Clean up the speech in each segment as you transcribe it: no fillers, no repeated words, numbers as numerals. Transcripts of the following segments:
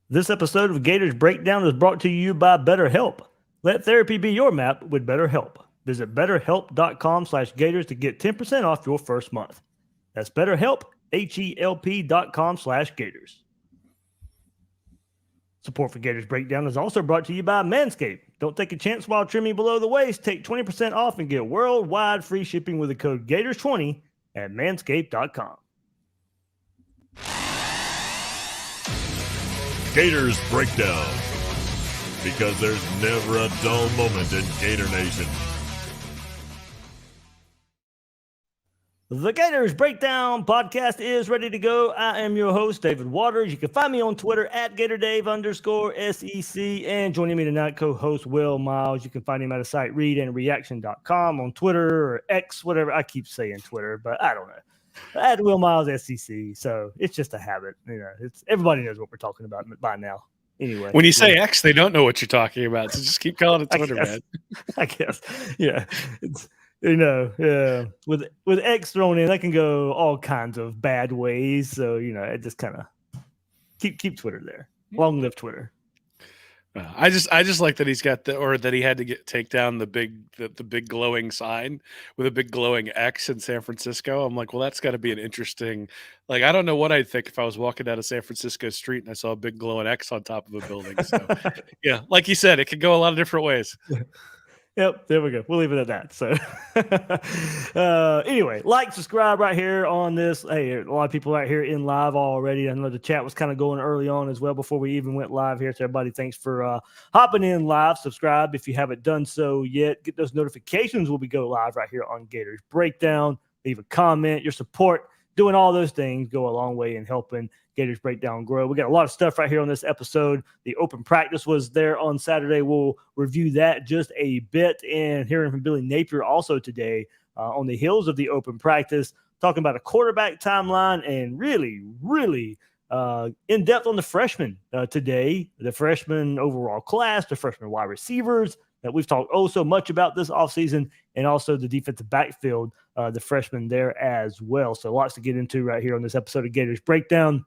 This episode of Gators Breakdown is brought to you by BetterHelp. Let therapy be your map with BetterHelp. Visit betterhelp.com/gators to get 10% off your first month. That's BetterHelp, HELP.com/gators. Support for Gators Breakdown is also brought to you by Manscaped. Don't take a chance while trimming below the waist. Take 20% off and get worldwide free shipping with the code Gators20 at manscaped.com. Gators Breakdown, because there's never a dull moment in Gator Nation. The Gators Breakdown podcast is ready to go. I am your host, David Waters. You can find me on Twitter at GatorDave_SEC. And joining me tonight, co-host Will Miles. You can find him at the site readandreaction.com, on Twitter or X, whatever. I keep saying Twitter, but I don't know. At Will Miles SEC. So it's just a habit. You know, it's everybody knows what we're talking about by now. Anyway, when you say X, they don't know what you're talking about. So just keep calling it Twitter, man. I guess. Yeah. It's, with X thrown in, that can go all kinds of bad ways. So, it just kind of keep Twitter there. Long live Twitter. I just like that he's got that he had to take down the big glowing sign with a big glowing X in San Francisco. I'm like, well, that's got to be an interesting. Like, I don't know what I'd think if I was walking down a San Francisco street and I saw a big glowing X on top of a building. So, yeah, like you said, it could go a lot of different ways. Yep, there we go. We'll leave it at that. So anyway, subscribe right here on this. Hey, a lot of people right here in live already. I know the chat was kind of going early on as well before we even went live here. So everybody, thanks for hopping in live. Subscribe if you haven't done so yet. Get those notifications when we go live right here on Gators Breakdown. Leave a comment. Your support, doing all those things go a long way in helping Gators Breakdown grow. We got a lot of stuff right here on this episode. The open practice was there on Saturday. We'll review that just a bit, and hearing from Billy Napier also today on the heels of the open practice, talking about a quarterback timeline and really in depth on the freshmen today, the freshman overall class, the freshman wide receivers that we've talked so much about this offseason, and also the defensive backfield, the freshmen there as well. So lots to get into right here on this episode of Gators Breakdown.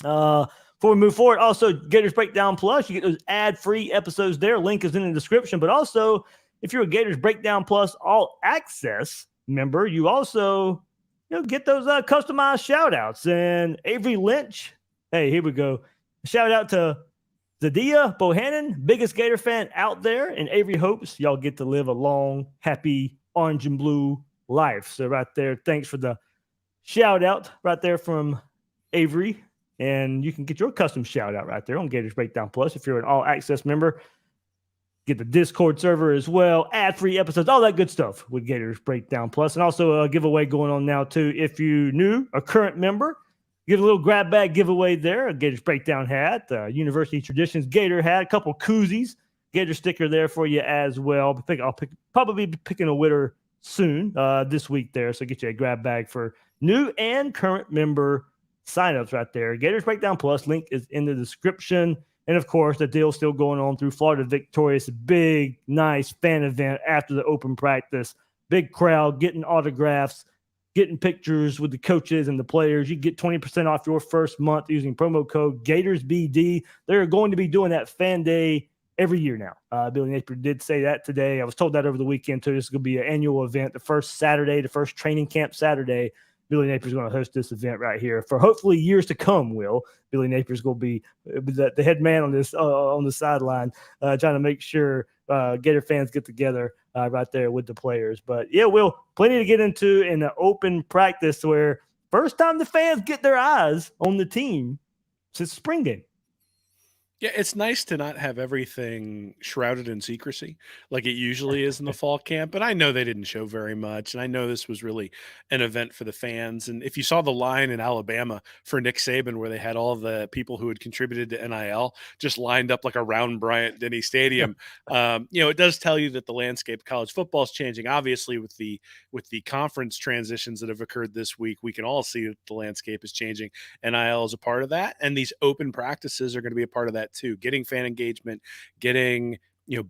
Before we move forward, also Gators Breakdown Plus, you get those ad-free episodes there. Link is in the description. But also, if you're a Gators Breakdown Plus All Access member, you also get those customized shout-outs. And Avery Lynch, hey, here we go. Shout out to Zadia Bohannon, biggest Gator fan out there, and Avery hopes y'all get to live a long, happy, orange and blue life. So right there, thanks for the shout-out right there from Avery. And you can get your custom shout-out right there on Gators Breakdown Plus if you're an all-access member. Get the Discord server as well, ad-free episodes, all that good stuff with Gators Breakdown Plus. And also a giveaway going on now, too. If you new, a current member, give a little grab bag giveaway there, a Gators Breakdown hat, University Traditions Gator hat, a couple koozies, Gator sticker there for you as well. I'll probably be picking a winner soon this week there, so get you a grab bag for new and current member signups right there. Gators Breakdown Plus, link is in the description. And of course, the deal's still going on through Florida Victorious. Big, nice fan event after the open practice. Big crowd, getting autographs, getting pictures with the coaches and the players. You get 20% off your first month using promo code GatorsBD. They're going to be doing that fan day every year now. Billy Napier did say that today. I was told that over the weekend, too. This is going to be an annual event, the first training camp Saturday. Billy Napier's going to host this event right here for hopefully years to come. Billy Napier's going to be the head man on this on the sideline, trying to make sure Gator fans get together right there with the players. But yeah, plenty to get into in the open practice where first time the fans get their eyes on the team since the spring game. Yeah, it's nice to not have everything shrouded in secrecy like it usually is in the fall camp. But I know they didn't show very much. And I know this was really an event for the fans. And if you saw the line in Alabama for Nick Saban, where they had all the people who had contributed to NIL just lined up like around Bryant Denny Stadium, it does tell you that the landscape of college football is changing. Obviously, with the conference transitions that have occurred this week, we can all see that the landscape is changing. NIL is a part of that. And these open practices are going to be a part of that too, getting fan engagement, getting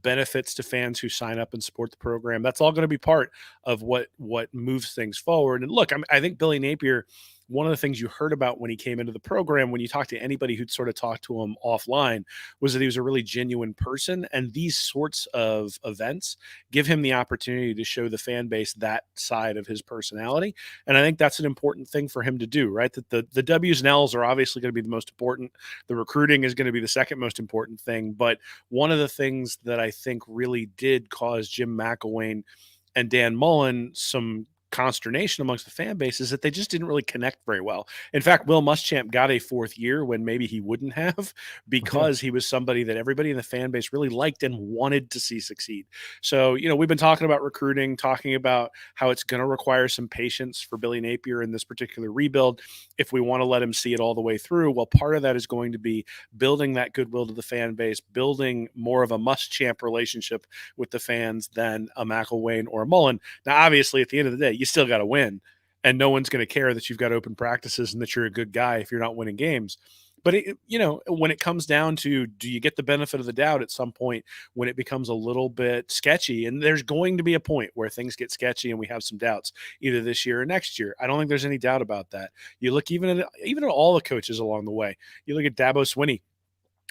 benefits to fans who sign up and support the program. That's all going to be part of what moves things forward. And look, I think Billy Napier one of the things you heard about when he came into the program, when you talked to anybody who'd sort of talked to him offline, was that he was a really genuine person. And these sorts of events give him the opportunity to show the fan base that side of his personality. And I think that's an important thing for him to do, right? That the W's and L's are obviously going to be the most important. The recruiting is going to be the second most important thing. But one of the things that I think really did cause Jim McElwain and Dan Mullen some consternation amongst the fan base is that they just didn't really connect very well. In fact, Will Muschamp got a fourth year when maybe he wouldn't have, because he was somebody that everybody in the fan base really liked and wanted to see succeed. So, we've been talking about recruiting, talking about how it's going to require some patience for Billy Napier in this particular rebuild if we want to let him see it all the way through. Well, part of that is going to be building that goodwill to the fan base, building more of a Muschamp relationship with the fans than a McElwain or a Mullen. Now, obviously, at the end of the day, you still got to win, and no one's going to care that you've got open practices and that you're a good guy if you're not winning games. But when it comes down to, do you get the benefit of the doubt at some point when it becomes a little bit sketchy? And there's going to be a point where things get sketchy and we have some doubts, either this year or next year. I don't think there's any doubt about that. You look even at all the coaches along the way. You look at Dabo Swinney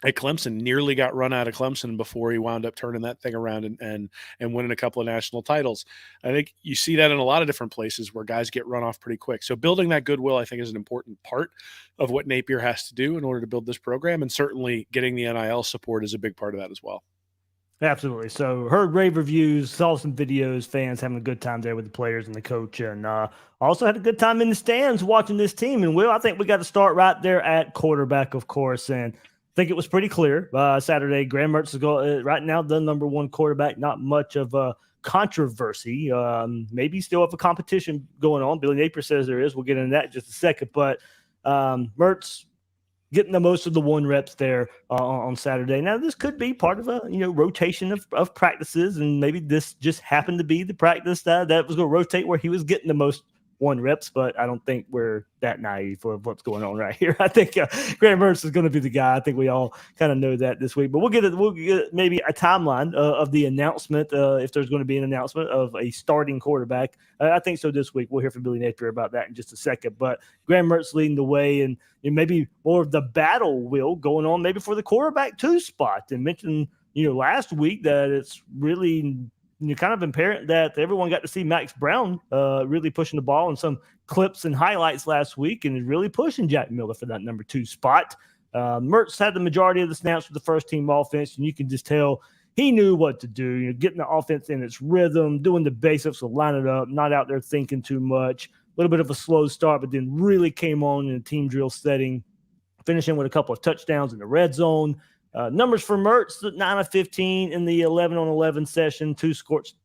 at Clemson, nearly got run out of Clemson before he wound up turning that thing around and winning a couple of national titles. I think you see that in a lot of different places where guys get run off pretty quick. So building that goodwill, I think, is an important part of what Napier has to do in order to build this program. And certainly getting the NIL support is a big part of that as well. Absolutely. So heard rave reviews, saw some videos, fans having a good time there with the players and the coach, and also had a good time in the stands watching this team. And Will, I think we got to start right there at quarterback, of course. And I think it was pretty clear Saturday. Graham Mertz is right now the number one quarterback. Not much of a controversy. Maybe still have a competition going on. Billy Napier says there is. We'll get into that in just a second. But Mertz getting the most of the one reps there on Saturday. Now, this could be part of a rotation of practices, and maybe this just happened to be the practice that was going to rotate where he was getting the most one reps, but I don't think we're that naive for what's going on right here. I think Graham Mertz is going to be the guy. I think we all kind of know that this week, but we'll get maybe a timeline of the announcement, if there's going to be an announcement of a starting quarterback. I think so this week. We'll hear from Billy Napier about that in just a second, but Graham Mertz leading the way, and maybe more of the battle will going on maybe for the quarterback 2 spot. And mentioned, last week that it's really kind of apparent that everyone got to see Max Brown really pushing the ball in some clips and highlights last week, and is really pushing Jack Miller for that number 2 spot. Mertz had the majority of the snaps with the first team offense, and you can just tell he knew what to do, getting the offense in its rhythm, doing the basics to line it up, not out there thinking too much. A little bit of a slow start, but then really came on in a team drill setting, finishing with a couple of touchdowns in the red zone. Numbers for Mertz, 9 of 15 in the 11-on-11 session,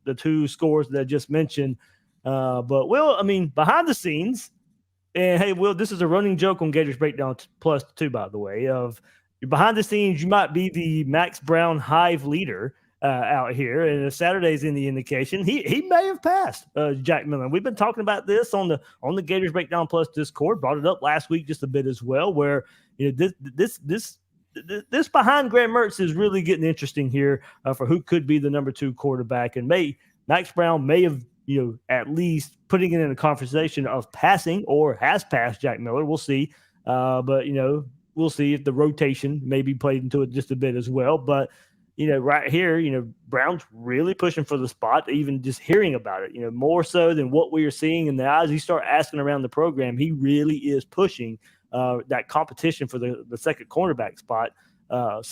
the 2 scores that I just mentioned. But Will, behind the scenes, and hey, Will, this is a running joke on Gators Breakdown Plus 2, by the way, of behind the scenes, you might be the Max Brown hive leader out here. And if Saturday's any indication, he may have passed Jack Miller. We've been talking about this on the Gators Breakdown Plus Discord, brought it up last week just a bit as well, where this behind Graham Mertz is really getting interesting here for who could be the number 2 quarterback. And Max Brown may have, at least putting it in a conversation of passing or has passed Jack Miller. We'll see. But we'll see if the rotation maybe played into it just a bit as well. But, right here, Brown's really pushing for the spot, even just hearing about it, more so than what we are seeing in the eyes. You start asking around the program, he really is pushing that competition for the second quarterback spot. But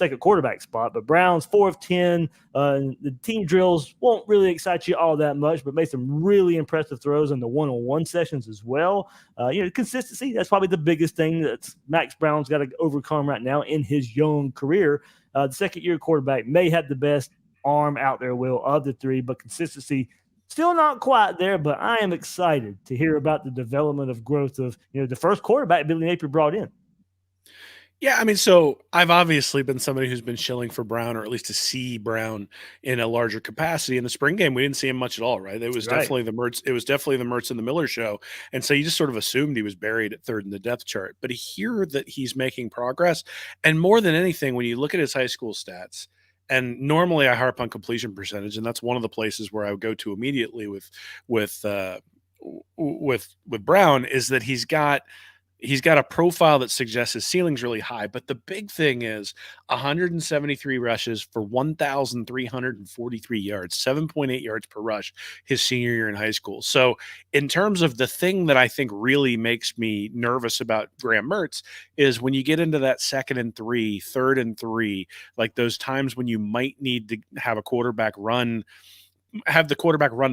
Brown's 4 of 10. The team drills won't really excite you all that much, but made some really impressive throws in the one-on-one sessions as well. Consistency, that's probably the biggest thing that Max Brown's got to overcome right now in his young career. The second-year quarterback may have the best arm out there, Will, of the 3, but consistency still not quite there. But I am excited to hear about the development of growth of the first quarterback Billy Napier brought in. Yeah, so I've obviously been somebody who's been shilling for Brown, or at least to see Brown in a larger capacity. In the spring game, we didn't see him much at all, right? It was definitely the Mertz. It was definitely the Mertz and the Miller show, and so you just sort of assumed he was buried at 3rd in the depth chart. But to hear that he's making progress, and more than anything, when you look at his high school stats, and normally I harp on completion percentage, and that's one of the places where I would go to immediately with Brown, is that he's got He's got a profile that suggests his ceiling's really high, but the big thing is 173 rushes for 1,343 yards, 7.8 yards per rush his senior year in high school. So, in terms of the thing that I think really makes me nervous about Graham Mertz is when you get into that 2nd and 3, 3rd and 3, like those times when you might need to have the quarterback run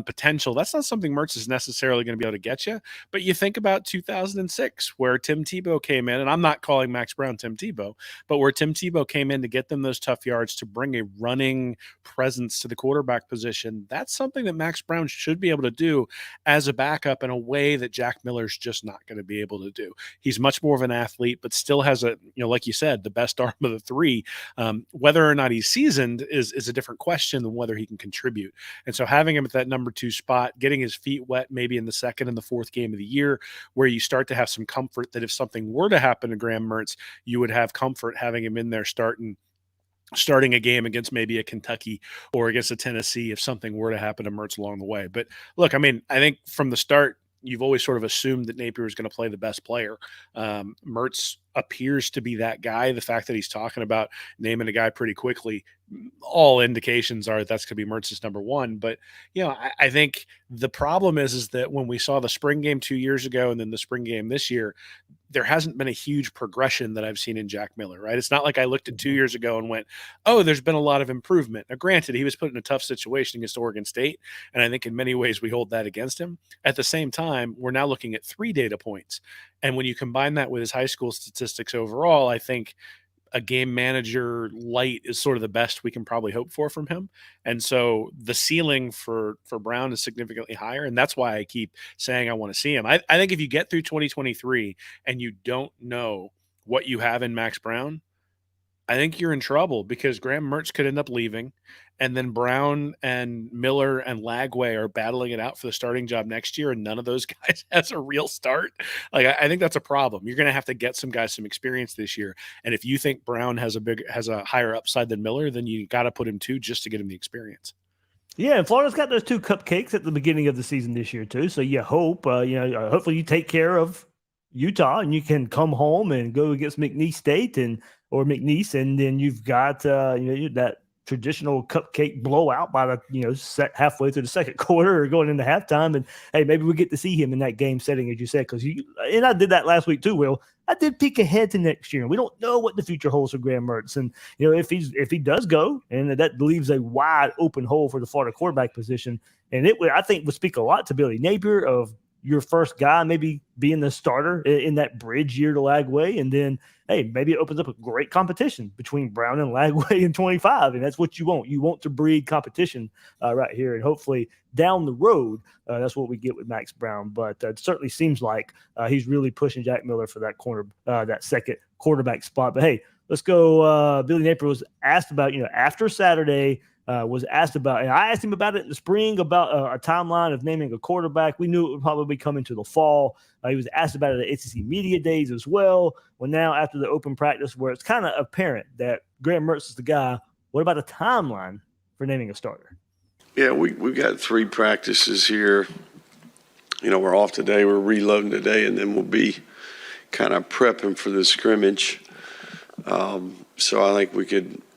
potential. That's not something Mertz is necessarily going to be able to get you. But you think about 2006, where Tim Tebow came in, and I'm not calling Max Brown Tim Tebow, but where Tim Tebow came in to get them those tough yards, to bring a running presence to the quarterback position. That's something that Max Brown should be able to do as a backup in a way that Jack Miller's just not going to be able to do. He's much more of an athlete, but still has like you said, the best arm of the three. Whether or not he's seasoned is a different question than whether he can contribute. And so having him at that number 2 spot, getting his feet wet maybe in the 2nd and the 4th game of the year, where you start to have some comfort that if something were to happen to Graham Mertz, you would have comfort having him in there starting a game against maybe a Kentucky or against a Tennessee if something were to happen to Mertz along the way. But look, I mean, I think from the start, you've always sort of assumed that Napier is going to play the best player. Mertz appears to be that guy. The fact that he's talking about naming a guy pretty quickly, all indications are that's going to be Mertz's number 1. But, I think the problem is that when we saw the spring game 2 years ago and then the spring game this year, there hasn't been a huge progression that I've seen in Jack Miller, right? It's not like I looked at 2 years ago and went, oh, there's been a lot of improvement. Now, granted, he was put in a tough situation against Oregon State, and I think in many ways we hold that against him. At the same time, we're now looking at 3 data points. And when you combine that with his high school statistics overall, I think a game manager light is sort of the best we can probably hope for from him. And so the ceiling for Brown is significantly higher. And that's why I keep saying I want to see him. I think if you get through 2023 and you don't know what you have in Max Brown, I think you're in trouble because Graham Mertz could end up leaving. And then Brown and Miller and Lagway are battling it out for the starting job next year. And none of those guys has a real start. Like, I think that's a problem. You're going to have to get some guys some experience this year. And if you think Brown has a higher upside than Miller, then you got to put him 2 just to get him the experience. Yeah, and Florida's got those 2 cupcakes at the beginning of the season this year too. So you hope, hopefully you take care of Utah and you can come home and go against McNeese State or McNeese, and then you've got that traditional cupcake blowout by the halfway through the second quarter or going into halftime. And hey, maybe we get to see him in that game setting, as you said, and I did that last week too, Will. I did peek ahead to next year. We don't know what the future holds for Graham Mertz. And, if he does go, and that leaves a wide open hole for the Florida quarterback position. And I think would speak a lot to Billy Napier of your first guy maybe being the starter in that bridge year to Lagway. And then, hey, maybe it opens up a great competition between Brown and Lagway in 25. And that's what you want. You want to breed competition right here. And hopefully down the road, that's what we get with Max Brown. But it certainly seems like he's really pushing Jack Miller for that second quarterback spot. But hey, let's go. Billy Napier was asked about, after Saturday, was asked about, and I asked him about it in the spring about a timeline of naming a quarterback. We knew it would probably be coming to the fall. He was asked about it at ACC Media Days as well. Well, now after the open practice where it's kind of apparent that Graham Mertz is the guy, what about a timeline for naming a starter? Yeah, we've got 3 practices here. We're off today. We're reloading today, and then we'll be kind of prepping for the scrimmage. So I think we could –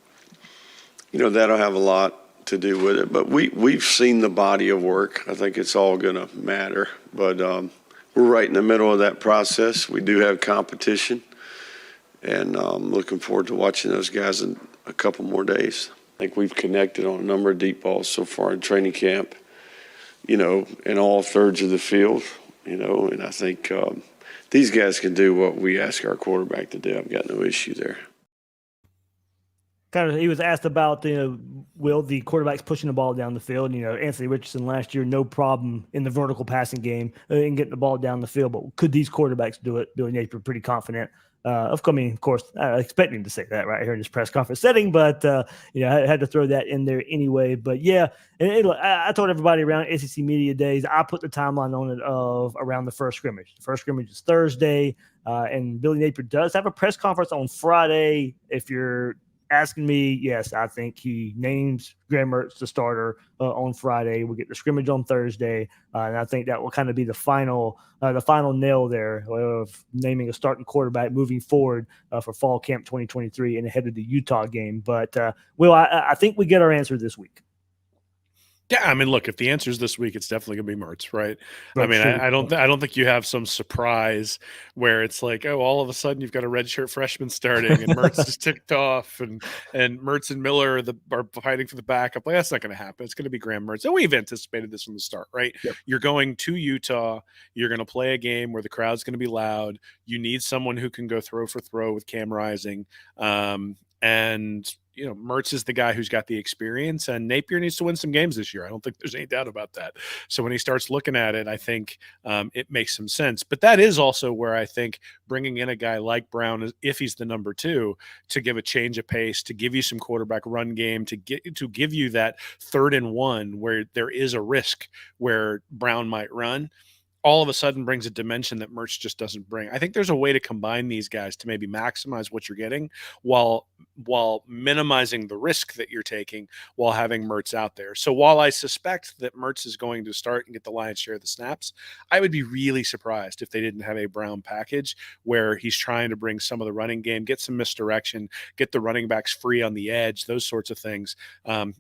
that'll have a lot to do with it. But we've seen the body of work. I think it's all going to matter. But we're right in the middle of that process. We do have competition. And I'm looking forward to watching those guys in a couple more days. I think we've connected on a number of deep balls so far in training camp, in all thirds of the field, and I think these guys can do what we ask our quarterback to do. I've got no issue there. He was asked about, will the quarterbacks pushing the ball down the field. Anthony Richardson last year, no problem in the vertical passing game and getting the ball down the field. But could these quarterbacks do it? Billy Napier pretty confident. Of course, I expect him to say that right here in this press conference setting, but I had to throw that in there anyway. But yeah, and I told everybody around SEC Media Days, I put the timeline on it of around the first scrimmage. The first scrimmage is Thursday, and Billy Napier does have a press conference on Friday. If you're asking me, yes, I think he names Graham Mertz the starter on Friday. We'll get the scrimmage on Thursday, and I think that will kind of be the final nail there of naming a starting quarterback moving forward for fall camp 2023 and ahead of the Utah game. But Will, I think we get our answer this week. Yeah, I mean, look, if the answer is this week, it's definitely going to be Mertz, right? I That's mean, true. I don't think you have some surprise where it's like, oh, all of a sudden you've got a redshirt freshman starting and Mertz is ticked off, and Mertz and Miller are fighting for the backup. Like, that's not going to happen. It's going to be Graham Mertz, and we've anticipated this from the start, right? Yep. You're going to Utah. You're going to play a game where the crowd's going to be loud. You need someone who can go throw for throw with Cam Rising, and Mertz is the guy who's got the experience, and Napier needs to win some games this year. I don't think there's any doubt about that. So when he starts looking at it, I think it makes some sense. But that is also where I think bringing in a guy like Brown, if he's the number 2, to give a change of pace, to give you some quarterback run game, to give you that 3rd and 1 where there is a risk where Brown might run, all of a sudden brings a dimension that Mertz just doesn't bring. I think there's a way to combine these guys to maybe maximize what you're getting while minimizing the risk that you're taking while having Mertz out there. So while I suspect that Mertz is going to start and get the lion's share of the snaps, I would be really surprised if they didn't have a Brown package where he's trying to bring some of the running game, get some misdirection, get the running backs free on the edge, those sorts of things,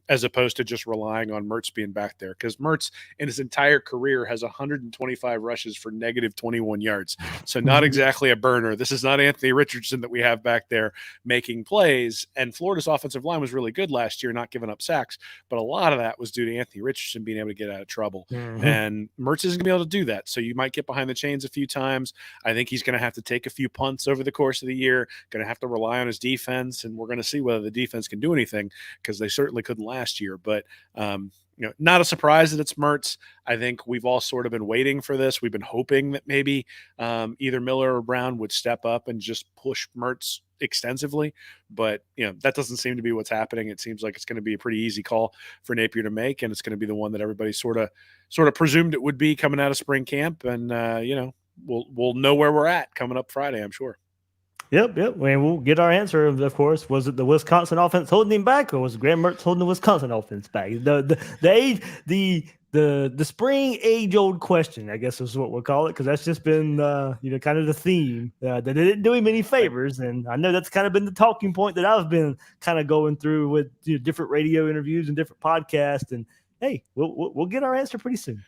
as opposed to just relying on Mertz being back there. Because Mertz in his entire career has 125 rushes for negative 21 yards. So not exactly a burner. This is not Anthony Richardson that we have back there making plays. And Florida's offensive line was really good last year, not giving up sacks. But a lot of that was due to Anthony Richardson being able to get out of trouble. And Mertz isn't going to be able to do that. So you might get behind the chains a few times. I think he's going to have to take a few punts over the course of the year, going to have to rely on his defense. And we're going to see whether the defense can do anything, because they certainly couldn't last year. But not a surprise that it's Mertz. I think we've all sort of been waiting for this. We've been hoping that maybe either Miller or Brown would step up and just push Mertz extensively, but that doesn't seem to be what's happening. It seems like it's going to be a pretty easy call for Napier to make, and it's going to be the one that everybody sort of presumed it would be coming out of spring camp. And we'll know where we're at coming up Friday, I'm sure. Yep. And we'll get our answer. Of course, was it the Wisconsin offense holding him back, or was Graham Mertz holding the Wisconsin offense back? The spring age-old question, I guess is what we'll call it, because that's just been kind of the theme that it didn't do him any favors. And I know that's kind of been the talking point that I've been kind of going through with different radio interviews and different podcasts. And hey, we'll get our answer pretty soon.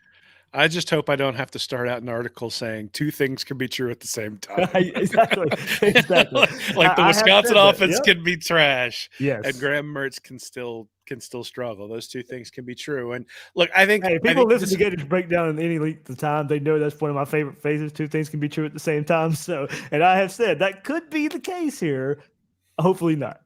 I just hope I don't have to start out an article saying 2 things can be true at the same time. Exactly. Like the Wisconsin offense can be trash, yes, and Graham Mertz can still struggle. Those 2 things can be true. And look, I think people listen to Gators Breakdown in any length of time. They know that's one of my favorite phases. 2 things can be true at the same time. So, and I have said that could be the case here. Hopefully not.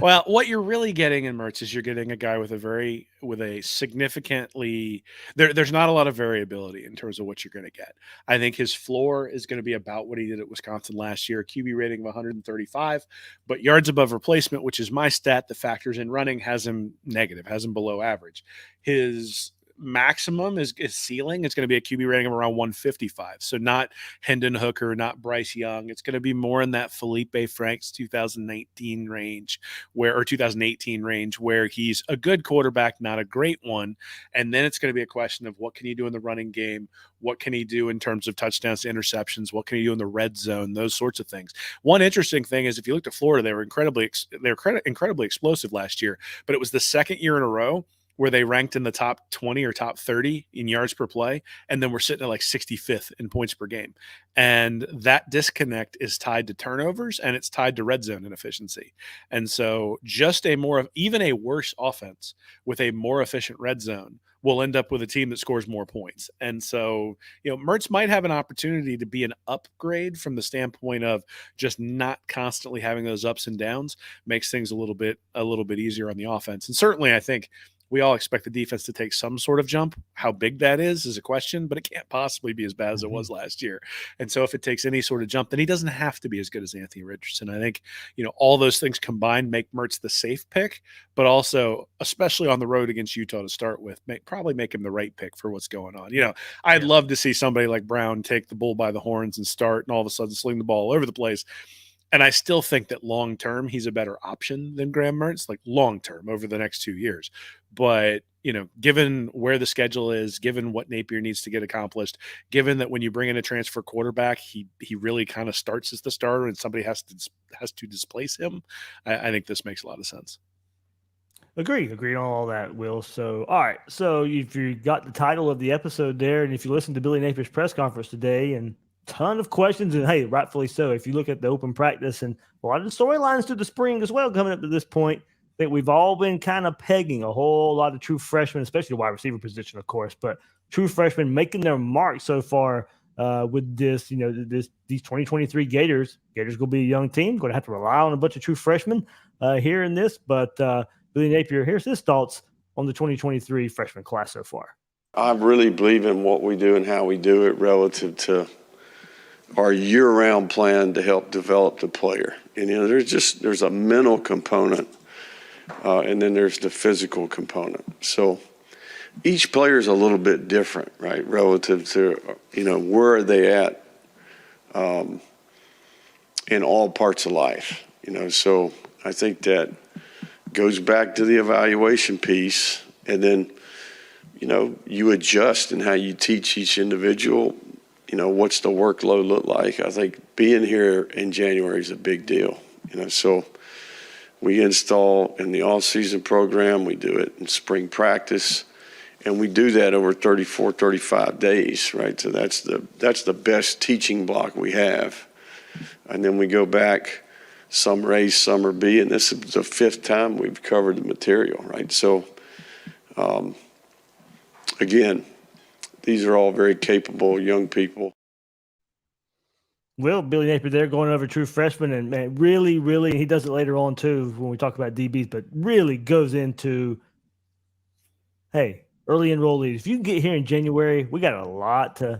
Well, what you're really getting in Mertz is you're getting a guy with a significantly there's not a lot of variability in terms of what you're going to get. I think his floor is going to be about what he did at Wisconsin last year, a QB rating of 135, but yards above replacement, which is my stat that factors in running, has him negative, has him below average. His maximum is ceiling is going to be a QB rating of around 155. So not Hendon Hooker, not Bryce Young. It's going to be more in that Felipe Franks 2019 range or 2018 range, where he's a good quarterback, not a great one. And then it's going to be a question of what can he do in the running game? What can he do in terms of touchdowns to interceptions? What can he do in the red zone? Those sorts of things. One interesting thing is if you looked at Florida, they were incredibly explosive last year, but it was the second year in a row where they ranked in the top 20 or top 30 in yards per play, and then we're sitting at like 65th in points per game. And that disconnect is tied to turnovers, and it's tied to red zone inefficiency. And so just even a worse offense with a more efficient red zone will end up with a team that scores more points. And so, Mertz might have an opportunity to be an upgrade from the standpoint of just not constantly having those ups and downs, makes things a little bit easier on the offense. And certainly I think we all expect the defense to take some sort of jump. How big that is a question, but it can't possibly be as bad as it was last year. And so if it takes any sort of jump, then he doesn't have to be as good as Anthony Richardson. I think, all those things combined make Mertz the safe pick, but also, especially on the road against Utah to start with, probably make him the right pick for what's going on. I'd love to see somebody like Brown take the bull by the horns and start and all of a sudden sling the ball all over the place. And I still think that long term, he's a better option than Graham Mertz, like long term over the next 2 years. But, given where the schedule is, given what Napier needs to get accomplished, given that when you bring in a transfer quarterback, he really kind of starts as the starter and somebody has to displace him, I think this makes a lot of sense. Agree on all that, Will. So, all right. So, if you got the title of the episode there, and if you listen to Billy Napier's press conference today, and ton of questions, and hey, rightfully so. If you look at the open practice and a lot of the storylines through the spring as well, coming up to this point, I think we've all been kind of pegging a whole lot of true freshmen, especially the wide receiver position, of course, but true freshmen making their mark so far with this, these 2023 Gators. Gators going to be a young team, going to have to rely on a bunch of true freshmen here in this, but Billy Napier, here's his thoughts on the 2023 freshman class so far. I really believe in what we do and how we do it relative to our year-round plan to help develop the player. And, there's a mental component, and then there's the physical component. So each player is a little bit different, right, relative to, where are they at in all parts of life. So I think that goes back to the evaluation piece, and then, you adjust in how you teach each individual. What's the workload look like? I think being here in January is a big deal. So we install in the all-season program, we do it in spring practice, and we do that over 34, 35 days, right? So that's the best teaching block we have. And then we go back summer A, summer B, and this is the 5th time we've covered the material, right? So, again, these are all very capable young people. Well, Billy Napier there going over true freshman, and man, really, really, he does it later on too when we talk about DBs, but really goes into, hey, early enrollees. If you can get here in January, we got a lot to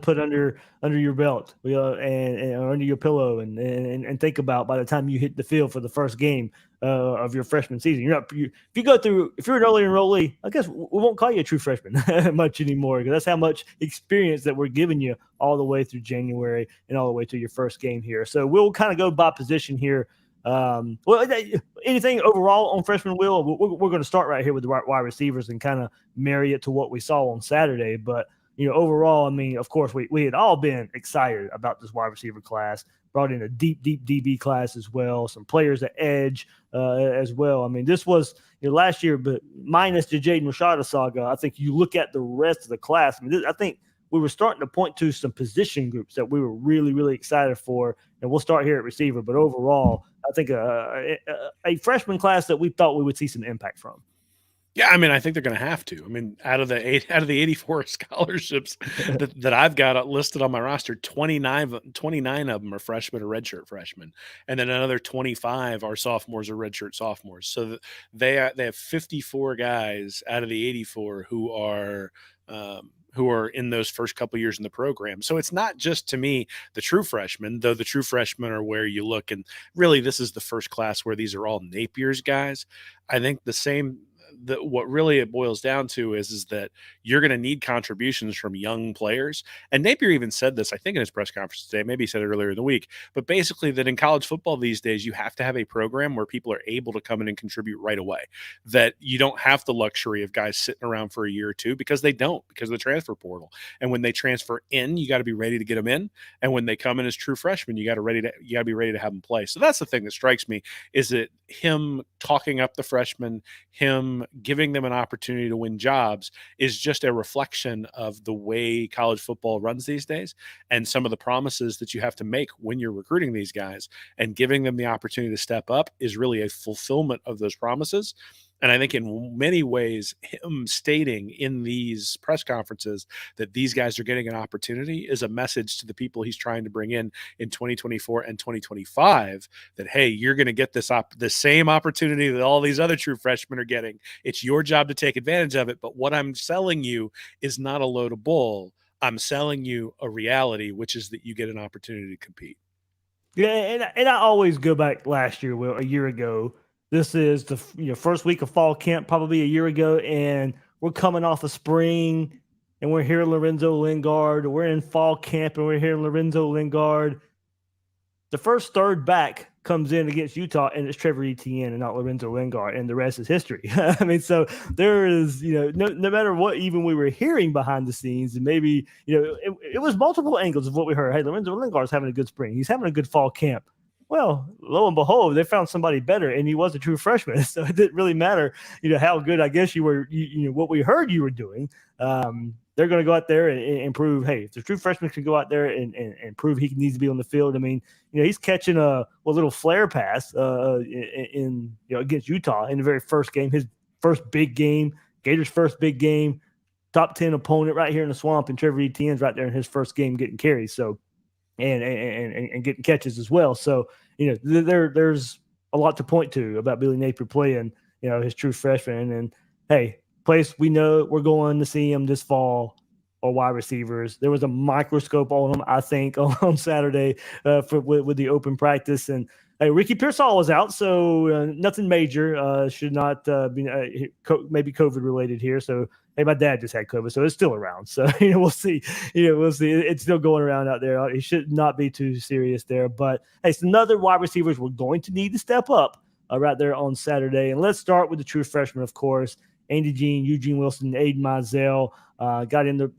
put under your belt, and under your pillow, and think about by the time you hit the field for the first game of your freshman season. If you're an early enrollee, I guess we won't call you a true freshman much anymore, because that's how much experience that we're giving you all the way through January and all the way to your first game here. So we'll kind of go by position here. Anything overall on freshman, Will? We're going to start right here with the wide receivers and kind of marry it to what we saw on Saturday. But overall, I mean, of course, we had all been excited about this wide receiver class. Brought in a deep DB class as well. Some players at edge as well. I mean, this was last year, but minus the Jaden Rashada saga. I think you look at the rest of the class. I mean, I think we were starting to point to some position groups that we were really, really excited for. And we'll start here at receiver. But overall, I think a freshman class that we thought we would see some impact from. Yeah, I mean, I think they're going to have to. I mean, out of the 84 scholarships that I've got listed on my roster, 29 of them are freshmen or redshirt freshmen, and then another 25 are sophomores or redshirt sophomores. So they have 54 guys out of the 84 who are in those first couple years in the program. So it's not just, to me, the true freshmen, though the true freshmen are where you look. And really, this is the first class where these are all Napier's guys. I think what really it boils down to is that you're going to need contributions from young players. And Napier even said this, I think, in his press conference today. Maybe he said it earlier in the week. But basically that in college football these days, you have to have a program where people are able to come in and contribute right away. That you don't have the luxury of guys sitting around for a year or two, because they don't, because of the transfer portal. And when they transfer in, you got to be ready to get them in. And when they come in as true freshmen, you got to be ready to have them play. So that's the thing that strikes me, is that him talking up the freshmen, him giving them an opportunity to win jobs, is just a reflection of the way college football runs these days, and some of the promises that you have to make when you're recruiting these guys, and giving them the opportunity to step up is really a fulfillment of those promises. And I think in many ways, him stating in these press conferences that these guys are getting an opportunity is a message to the people he's trying to bring in 2024 and 2025, that, hey, you're going to get the same opportunity that all these other true freshmen are getting. It's your job to take advantage of it. But what I'm selling you is not a load of bull. I'm selling you a reality, which is that you get an opportunity to compete. Yeah, and I always go back last year, a year ago. This is the first week of fall camp, probably a year ago, and we're coming off of spring, and we're hearing Lorenzo Lingard. We're in fall camp, and we're hearing Lorenzo Lingard. the first third back comes in against Utah, and it's Trevor Etienne and not Lorenzo Lingard, and the rest is history. I mean, so there is, no matter what even we were hearing behind the scenes, and maybe, it was multiple angles of what we heard. Hey, Lorenzo Lingard's having a good spring. He's having a good fall camp. Well, lo and behold, they found somebody better, and he was a true freshman. So it didn't really matter, how good I guess you were, what we heard you were doing. They're going to go out there and prove, hey, if the true freshman can go out there and prove he needs to be on the field. I mean, he's catching a little flare pass in against Utah in the very first game, his first big game, Gators' first big game, top 10 opponent right here in the swamp, and Trevor Etienne's right there in his first game getting carries. So and getting catches as well. So there's a lot to point to about Billy Napier playing his true freshman. And hey, place we know we're going to see him this fall are wide receivers. There was a microscope on them, I think, on Saturday with the open practice. And hey, Ricky Pearsall was out, so nothing major. Should not be maybe COVID related here. So hey, my dad just had COVID, so it's still around. So we'll see. We'll see. It's still going around out there. It should not be too serious there. But hey, some other wide receivers we're going to need to step up right there on Saturday. And let's start with the true freshman, of course. Andy Jean, Eugene Wilson, Aiden Mizell got in the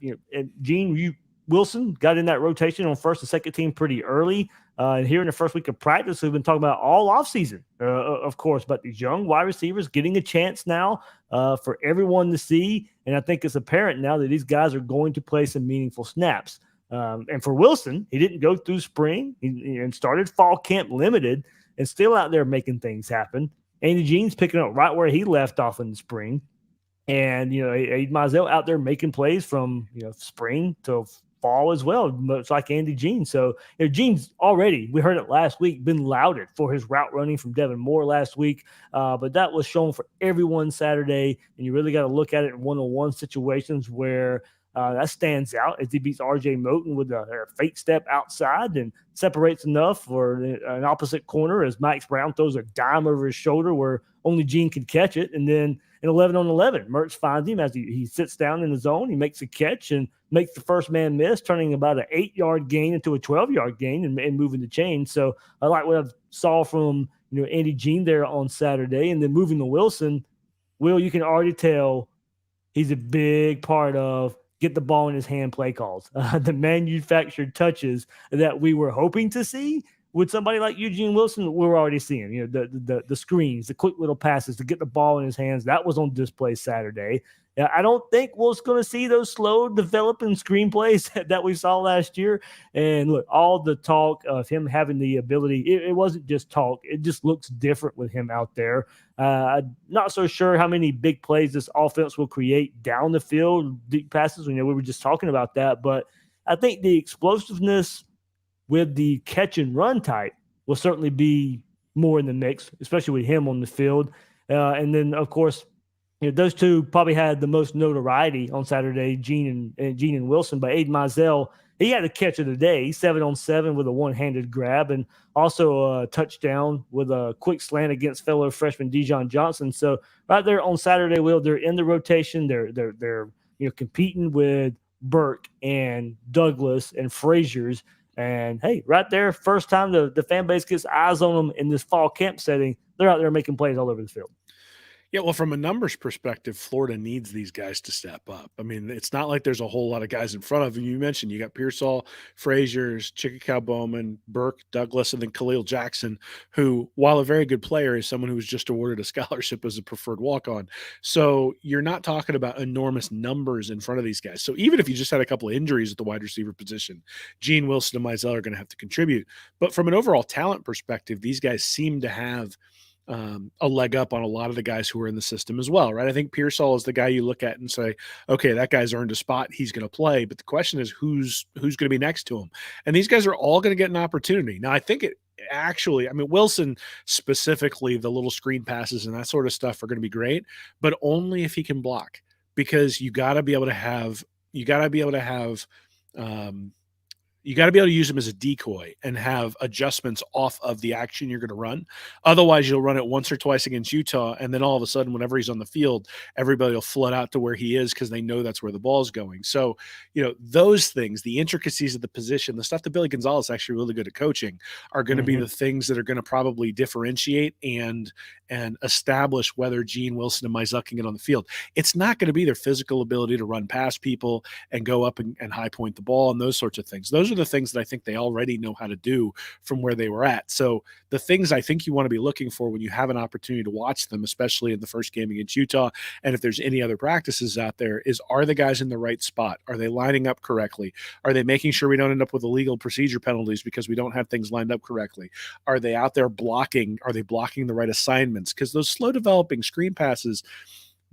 Gene Wilson got in that rotation on first and second team pretty early. And here in the first week of practice, we've been talking about all offseason, of course, but these young wide receivers getting a chance now for everyone to see. And I think it's apparent now that these guys are going to play some meaningful snaps. And for Wilson, he didn't go through spring and started fall camp limited and still out there making things happen. Andy Jean's picking up right where he left off in the spring. And, Aiden Mizell out there making plays from, spring to fall as well, much like Andy Jean. So, Jean's already, we heard it last week, been lauded for his route running from Devin Moore last week. But that was shown for everyone Saturday. And you really got to look at it in one-on-one situations where that stands out as he beats RJ Moten with a fake step outside and separates enough for an opposite corner as Max Brown throws a dime over his shoulder where only Jean could catch it. And then in 11-on-11, Mertz finds him as he sits down in the zone. He makes a catch and makes the first man miss, turning about an 8-yard gain into a 12-yard gain and moving the chain. So I like what I saw from Andy Jean there on Saturday. And then moving to Wilson, Will, you can already tell he's a big part of get the ball in his hand play calls. The manufactured touches that we were hoping to see with somebody like Eugene Wilson, we're already seeing, the screens, the quick little passes to get the ball in his hands. That was on display Saturday. I don't think we're going to see those slow developing screenplays that we saw last year. And look, all the talk of him having the ability, it wasn't just talk. It just looks different with him out there. I'm not so sure how many big plays this offense will create down the field, deep passes. We were just talking about that. But I think the explosiveness with the catch and run type will certainly be more in the mix, especially with him on the field. And then, of course, those two probably had the most notoriety on Saturday, Gene and Wilson. But Aiden Mizell, he had a catch of the day, 7-on-7 with a one-handed grab, and also a touchdown with a quick slant against fellow freshman Dijon Johnson. So right there on Saturday, Will, they're in the rotation. They're competing with Burke and Douglas and Frazier's. And hey, right there, first time the fan base gets eyes on them in this fall camp setting, they're out there making plays all over the field. Yeah, well, from a numbers perspective, Florida needs these guys to step up. I mean, it's not like there's a whole lot of guys in front of them. You mentioned you got Pearsall, Frazier's, Chickasha Bowman, Burke, Douglas, and then Khalil Jackson, who, while a very good player, is someone who was just awarded a scholarship as a preferred walk-on. So you're not talking about enormous numbers in front of these guys. So even if you just had a couple of injuries at the wide receiver position, Gene Wilson and Mizell are going to have to contribute. But from an overall talent perspective, these guys seem to have a leg up on a lot of the guys who are in the system as well, right? I think Pearsall is the guy you look at and say, okay, that guy's earned a spot. He's going to play. But the question is who's going to be next to him? And these guys are all going to get an opportunity. Now, I think Wilson specifically, the little screen passes and that sort of stuff are going to be great, but only if he can block, because you got to be able to have You got to be able to use him as a decoy and have adjustments off of the action you're going to run. Otherwise, you'll run it once or twice against Utah, and then all of a sudden, whenever he's on the field, everybody will flood out to where he is because they know that's where the ball's going. So, those things, the intricacies of the position, the stuff that Billy Gonzalez is actually really good at coaching, are going to be the things that are going to probably differentiate and establish whether Gene Wilson and Mizell can get on the field. It's not going to be their physical ability to run past people and go up and high point the ball and those sorts of things. Those are the things that I think they already know how to do from where they were at. So the things I think you want to be looking for when you have an opportunity to watch them, especially in the first game against Utah, and if there's any other practices out there, is are the guys in the right spot? Are they lining up correctly? Are they making sure we don't end up with illegal procedure penalties because we don't have things lined up correctly? Are they out there blocking? Are they blocking the right assignments? Because those slow developing screen passes,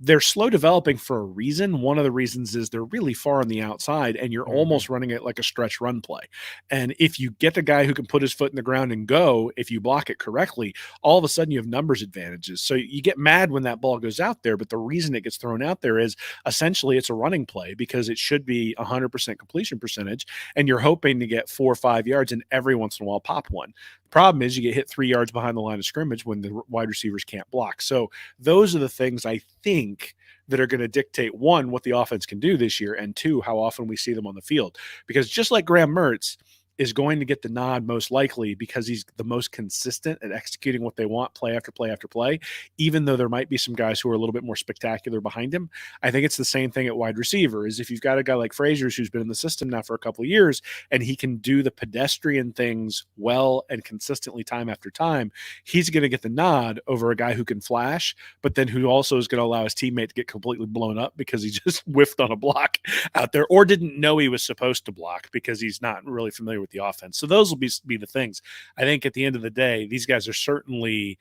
they're slow developing for a reason. One of the reasons is they're really far on the outside and you're almost running it like a stretch run play. And if you get the guy who can put his foot in the ground and go, if you block it correctly, all of a sudden you have numbers advantages. So you get mad when that ball goes out there, but the reason it gets thrown out there is essentially it's a running play because it should be 100% completion percentage and you're hoping to get 4 or 5 yards and every once in a while pop one. The problem is you get hit 3 yards behind the line of scrimmage when the wide receivers can't block. So those are the things I think that are going to dictate, one, what the offense can do this year, and two, how often we see them on the field. Because just like Graham Mertz is going to get the nod most likely because he's the most consistent at executing what they want play after play after play, even though there might be some guys who are a little bit more spectacular behind him. I think it's the same thing at wide receiver, is if you've got a guy like Frazier's who's been in the system now for a couple of years and he can do the pedestrian things well and consistently time after time, he's going to get the nod over a guy who can flash, but then who also is going to allow his teammate to get completely blown up because he just whiffed on a block out there or didn't know he was supposed to block because he's not really familiar with the offense. So those will be the things. I think at the end of the day, these guys are certainly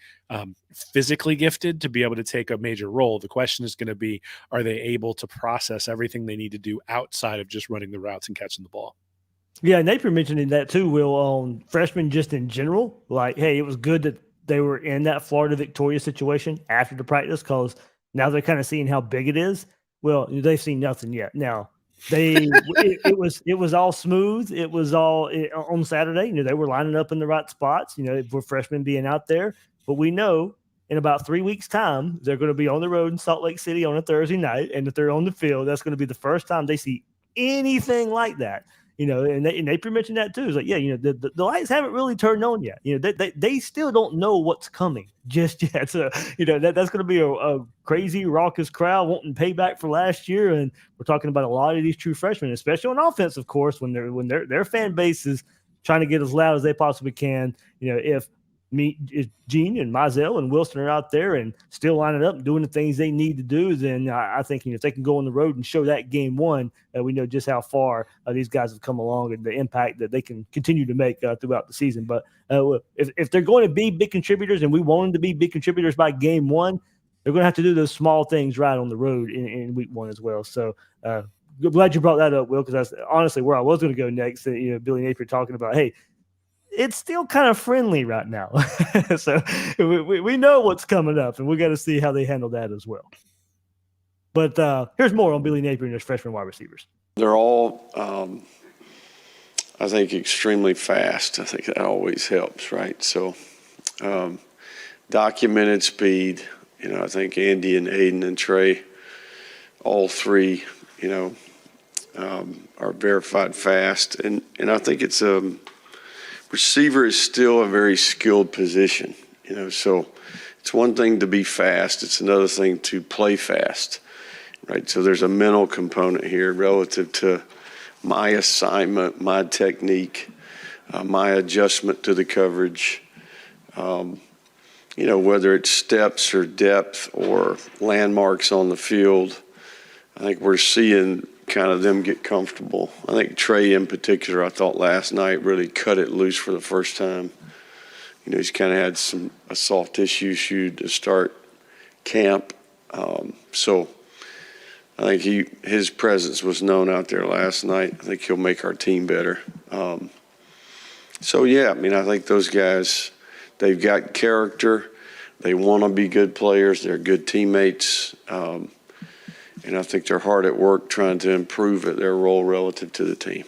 physically gifted to be able to take a major role. The question is going to be, are they able to process everything they need to do outside of just running the routes and catching the ball? Yeah, Napier mentioned that too, Will, on freshmen just in general. Like, hey, it was good that they were in that Florida Victoria situation after the practice because now they're kind of seeing how big it is. Well, they've seen nothing yet. Now, it was all smooth. It was all on Saturday. They were lining up in the right spots, for freshmen being out there. But we know in about 3 weeks' time, they're going to be on the road in Salt Lake City on a Thursday night. And if they're on the field, that's going to be the first time they see anything like that. And Napier mentioned that too. It's like, the lights haven't really turned on yet. They still don't know what's coming just yet. So, that's going to be a crazy, raucous crowd wanting payback for last year. And we're talking about a lot of these true freshmen, especially on offense, of course, when their fan base is trying to get as loud as they possibly can. If Gene and Mizell and Wilson are out there and still lining up and doing the things they need to do, then I think if they can go on the road and show that game one, we know just how far these guys have come along and the impact that they can continue to make throughout the season. But if they're going to be big contributors, and we want them to be big contributors by game one, they're going to have to do those small things right on the road in week one as well. So glad you brought that up, Will, because that's honestly where I was going to go next. Billy Napier talking about, hey, it's still kind of friendly right now. So we know what's coming up, and we got to see how they handle that as well. But here's more on Billy Napier and his freshman wide receivers. They're all, I think, extremely fast. I think that always helps, right? So documented speed. I think Andy and Aiden and Trey, all three, are verified fast. And I think it's receiver is still a very skilled position, so it's one thing to be fast. It's another thing to play fast, right? So there's a mental component here relative to my assignment, my technique, my adjustment to the coverage, whether it's steps or depth or landmarks on the field. I think we're seeing kind of them get comfortable. I think Trey in particular, I thought last night really cut it loose for the first time. He's kind of had a soft tissue issue to start camp. So I think his presence was known out there last night. I think he'll make our team better. I think those guys, they've got character. They want to be good players. They're good teammates. And I think they're hard at work trying to improve at their role relative to the team.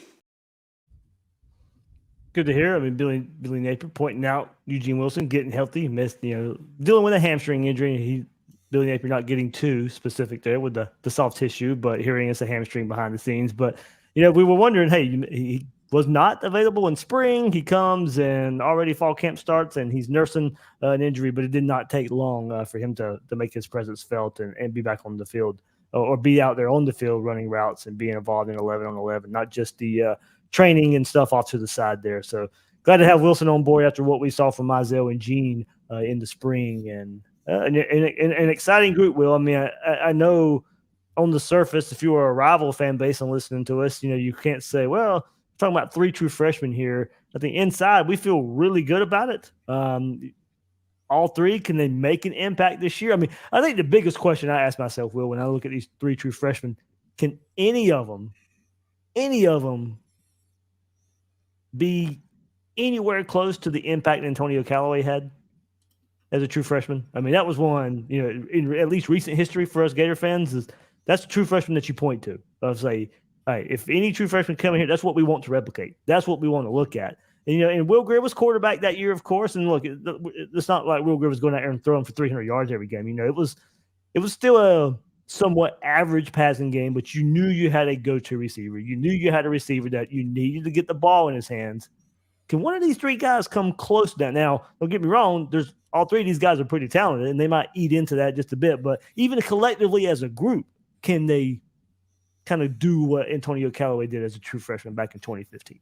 Good to hear. I mean, Billy Napier pointing out Eugene Wilson getting healthy, missed, dealing with a hamstring injury. Billy Napier not getting too specific there with the soft tissue, but hearing it's a hamstring behind the scenes. But we were wondering, hey, he was not available in spring. He comes and already fall camp starts, and he's nursing an injury, but it did not take long for him to make his presence felt and be back on the field or be out there on the field running routes and being involved in 11 on 11, not just the training and stuff off to the side there. So glad to have Wilson on board after what we saw from Mizell and Gene in the spring, and an exciting group. Will, I mean, I know on the surface, if you were a rival fan base and listening to us, you can't say, well, we're talking about 3 true freshmen here. I think inside we feel really good about it. All 3, can they make an impact this year? I mean, I think the biggest question I ask myself, Will, when I look at these 3 true freshmen, can any of them be anywhere close to the impact Antonio Callaway had as a true freshman? I mean, that was one, in at least recent history for us Gator fans, that's a true freshman that you point to. Of say, all right, if any true freshman come in here, that's what we want to replicate. That's what we want to look at. And, and Will Greer was quarterback that year, of course. And look, it's not like Will Greer was going out there and throwing for 300 yards every game. It was still a somewhat average passing game, but you knew you had a go-to receiver. You knew you had a receiver that you needed to get the ball in his hands. Can one of these 3 guys come close to that? Now, don't get me wrong, there's all 3 of these guys are pretty talented, and they might eat into that just a bit, but even collectively as a group, can they kind of do what Antonio Callaway did as a true freshman back in 2015?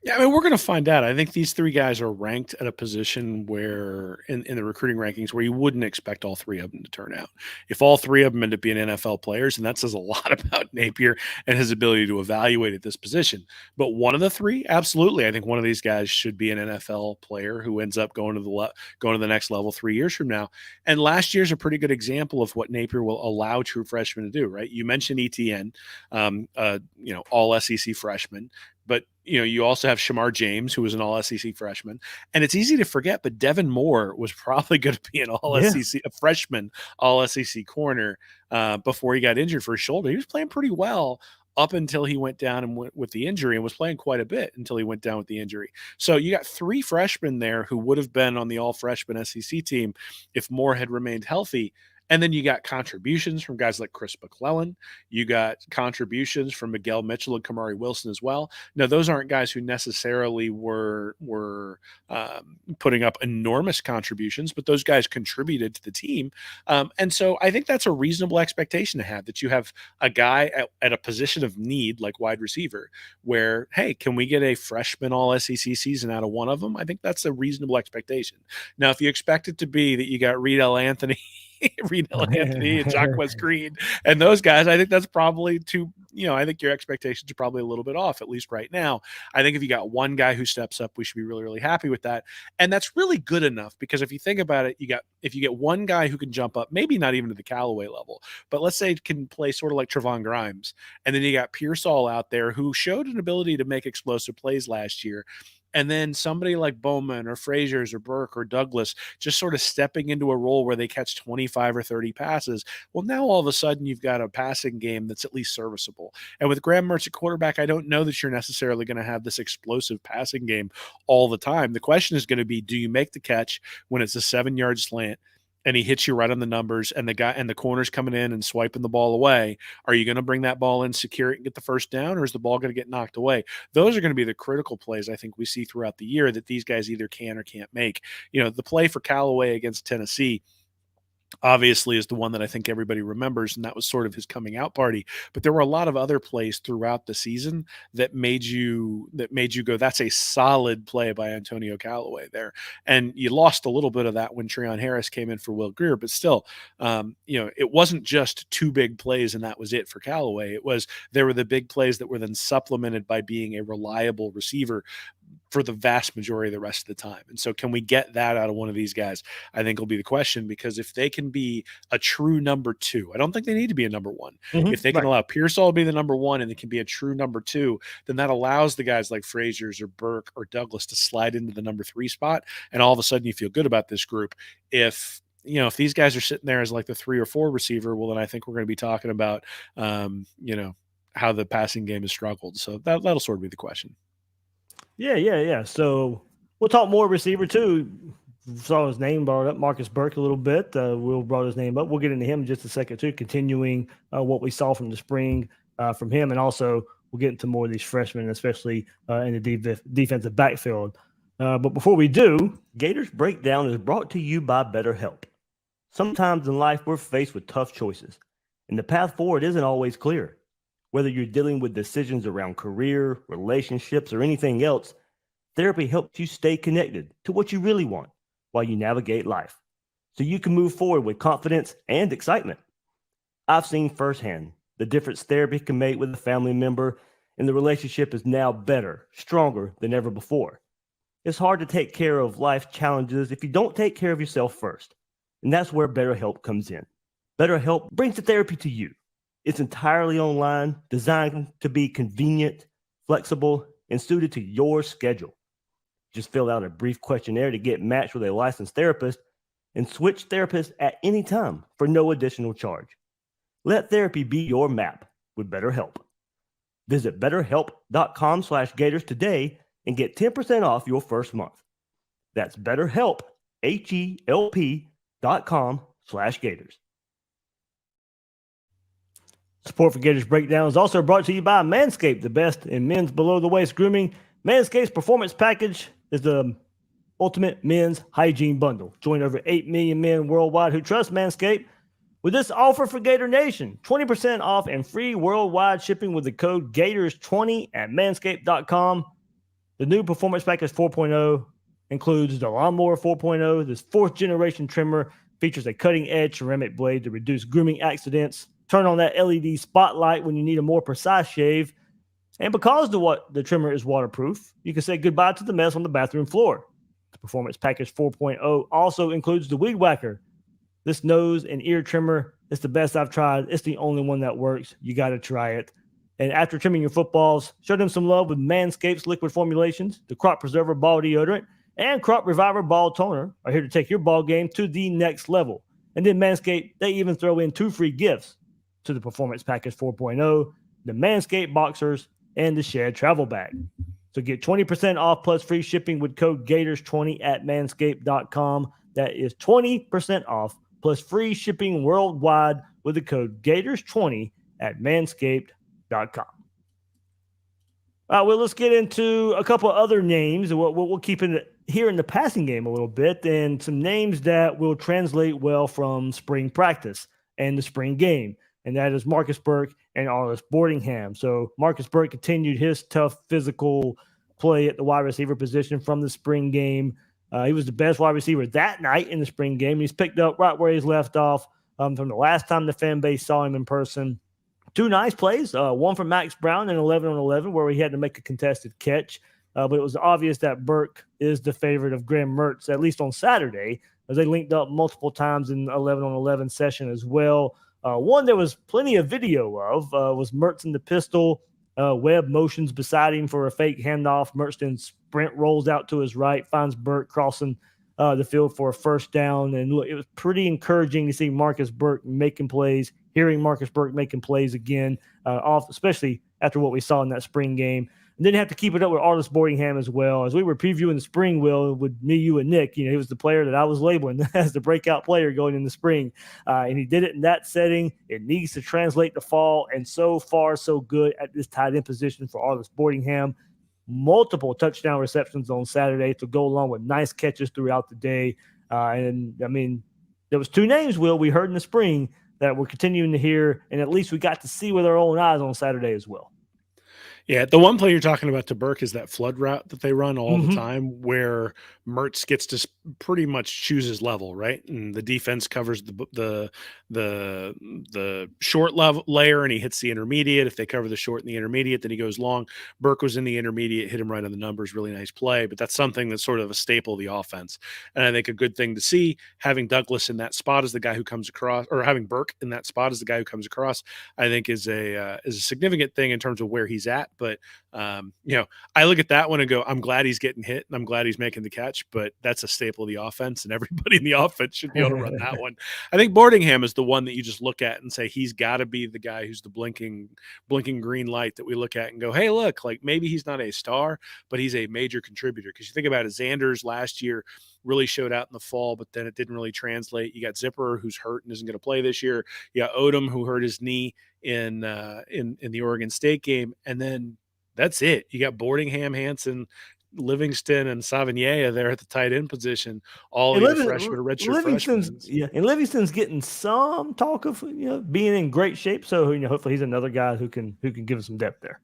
Yeah, I mean, we're going to find out. I think these 3 guys are ranked at a position where, in the recruiting rankings, where you wouldn't expect all 3 of them to turn out. If all 3 of them end up being NFL players, and that says a lot about Napier and his ability to evaluate at this position. But one of the 3, absolutely, I think one of these guys should be an NFL player who ends up going to the next level 3 years from now. And last year's a pretty good example of what Napier will allow true freshmen to do. Right? You mentioned ETN, all SEC freshman. But, you also have Shamar James, who was an all-SEC freshman. And it's easy to forget, but Devin Moore was probably going to be an all-SEC, a freshman all-SEC corner before he got injured for his shoulder. He was playing pretty well up until he went down and went with the injury, and was playing quite a bit until he went down with the injury. So you got 3 freshmen there who would have been on the all-freshman SEC team if Moore had remained healthy. And then you got contributions from guys like Chris McClellan. You got contributions from Miguel Mitchell and Kamari Wilson as well. Now, those aren't guys who necessarily were putting up enormous contributions, but those guys contributed to the team. And so I think that's a reasonable expectation to have, that you have a guy at a position of need like wide receiver where, hey, can we get a freshman all-SEC season out of one of them? I think that's a reasonable expectation. Now, if you expect it to be that you got Reedell Anthony and Jacquez Green and those guys, I think that's probably too, I think your expectations are probably a little bit off, at least right now. I think if you got one guy who steps up, we should be really, really happy with that. And that's really good enough, because if you think about it, if you get one guy who can jump up, maybe not even to the Callaway level, but let's say can play sort of like Trevon Grimes. And then you got Pearsall out there who showed an ability to make explosive plays last year. And then somebody like Bowman or Frazier's or Burke or Douglas just sort of stepping into a role where they catch 25 or 30 passes. Well, now all of a sudden you've got a passing game that's at least serviceable. And with Graham Mertz at quarterback, I don't know that you're necessarily going to have this explosive passing game all the time. The question is going to be, do you make the catch when it's a 7-yard slant and he hits you right on the numbers, and the corner's coming in and swiping the ball away? Are you going to bring that ball in, secure it, and get the first down, or is the ball going to get knocked away? Those are going to be the critical plays I think we see throughout the year that these guys either can or can't make. The play for Callaway against Tennessee obviously is the one that I think everybody remembers, and that was sort of his coming out party. But there were a lot of other plays throughout the season that made you go, that's a solid play by Antonio Callaway there. And you lost a little bit of that when Treon Harris came in for Will Greer, but still, it wasn't just 2 big plays and that was it for Callaway. There were the big plays that were then supplemented by being a reliable receiver for the vast majority of the rest of the time. And so can we get that out of one of these guys? I think will be the question, because if they can be a true number 2, I don't think they need to be a number 1. Mm-hmm. If they can allow Pearsall to be the number 1 and they can be a true number 2, then that allows the guys like Frazier's or Burke or Douglas to slide into the number 3 spot. And all of a sudden you feel good about this group. If these guys are sitting there as like the 3 or 4 receiver, well, then I think we're going to be talking about, how the passing game has struggled. So that'll sort of be the question. Yeah. So we'll talk more receiver too. Saw his name brought up, Marcus Burke, a little bit. Will brought his name up. We'll get into him in just a second too, continuing what we saw from the spring from him, and also we'll get into more of these freshmen, especially in the defensive backfield. But before we do, Gators Breakdown is brought to you by BetterHelp. Sometimes in life, we're faced with tough choices, and the path forward isn't always clear. Whether you're dealing with decisions around career, relationships, or anything else, therapy helps you stay connected to what you really want while you navigate life, so you can move forward with confidence and excitement. I've seen firsthand the difference therapy can make with a family member, and the relationship is now better, stronger than ever before. It's hard to take care of life challenges if you don't take care of yourself first. And that's where BetterHelp comes in. BetterHelp brings the therapy to you. It's entirely online, designed to be convenient, flexible, and suited to your schedule. Just fill out a brief questionnaire to get matched with a licensed therapist and switch therapists at any time for no additional charge. Let therapy be your map with BetterHelp. Visit betterhelp.com/gators today and get 10% off your first month. That's BetterHelp, HELP.com/gators. Support for Gators Breakdown is also brought to you by Manscaped, the best in men's below-the-waist grooming. Manscaped's Performance Package is the ultimate men's hygiene bundle. Join over 8 million men worldwide who trust Manscaped with this offer for Gator Nation. 20% off and free worldwide shipping with the code GATORS20 at manscaped.com. The new Performance Package 4.0 includes the Lawnmower 4.0. This fourth-generation trimmer features a cutting-edge ceramic blade to reduce grooming accidents. Turn on that LED spotlight when you need a more precise shave. And because the trimmer is waterproof, you can say goodbye to the mess on the bathroom floor. The Performance Package 4.0 also includes the Weed Whacker. This nose and ear trimmer is the best I've tried. It's the only one that works. You got to try it. And after trimming your footballs, show them some love with Manscaped's liquid formulations. The Crop Preserver Ball Deodorant and Crop Reviver Ball Toner are here to take your ball game to the next level. And then Manscaped, they even throw in 2 free gifts to the Performance Package 4.0, the Manscaped Boxers, and the Shed Travel Bag. So get 20% off plus free shipping with code GATORS20 at manscaped.com. That is 20% off plus free shipping worldwide with the code GATORS20 at manscaped.com. All right, well, let's get into a couple of other names. We'll keep it here in the passing game a little bit, and some names that will translate well from spring practice and the spring game. And that is Marcus Burke and Arlis Boardingham. So Marcus Burke continued his tough physical play at the wide receiver position from the spring game. He was the best wide receiver that night in the spring game. He's picked up right where he's left off from the last time the fan base saw him in person. 2 nice plays, one from Max Brown and 11 on 11, where he had to make a contested catch. But it was obvious that Burke is the favorite of Graham Mertz, at least on Saturday, as they linked up multiple times in 11 on 11 session as well. One there was plenty of video of was Mertz in the pistol. Webb motions beside him for a fake handoff. Mertz then sprint rolls out to his right, finds Burke crossing the field for a first down. And look, it was pretty encouraging to see Marcus Burke making plays, hearing Marcus Burke making plays again, especially after what we saw in that spring game. And then have to keep it up with Arlis Boardingham as well. As we were previewing the spring, Will, with me, you, and Nick, he was the player that I was labeling as the breakout player going in the spring. And he did it in that setting. It needs to translate to fall. And so far, so good at this tight end position for Arlis Boardingham. Multiple touchdown receptions on Saturday to go along with nice catches throughout the day. And, I mean, there was 2 names, Will, we heard in the spring that we're continuing to hear, and at least we got to see with our own eyes on Saturday as well. Yeah, the one play you're talking about to Burke is that flood route that they run all the time, where Mertz gets to pretty much choose his level, right? And the defense covers the short level layer, and he hits the intermediate. If they cover the short and the intermediate, then he goes long. Burke was in the intermediate, hit him right on the numbers. Really nice play, but that's something that's sort of a staple of the offense. And I think a good thing to see, having Douglas in that spot as the guy who comes across, or having Burke in that spot as the guy who comes across, I think is a significant thing in terms of where he's at. But, I look at that one and go, I'm glad he's getting hit and I'm glad he's making the catch, but that's a staple staple of the offense, and everybody in the offense should be able to run that one. I think Boardingham is the one that you just look at and say he's got to be the guy who's the blinking green light that we look at and go, hey, look, like maybe he's not a star, but he's a major contributor. Because you think about it, Xanders last year really showed out in the fall, but then it didn't really translate. You got Zipper, who's hurt and isn't going to play this year. You got Odom, who hurt his knee in the Oregon State game, and then that's it. You got Boardingham, Hansen, Livingston, and Savigny there at the tight end position, all either freshmen or redshirt freshmen. Yeah, and Livingston's getting some talk of being in great shape. So hopefully he's another guy who can give us some depth there.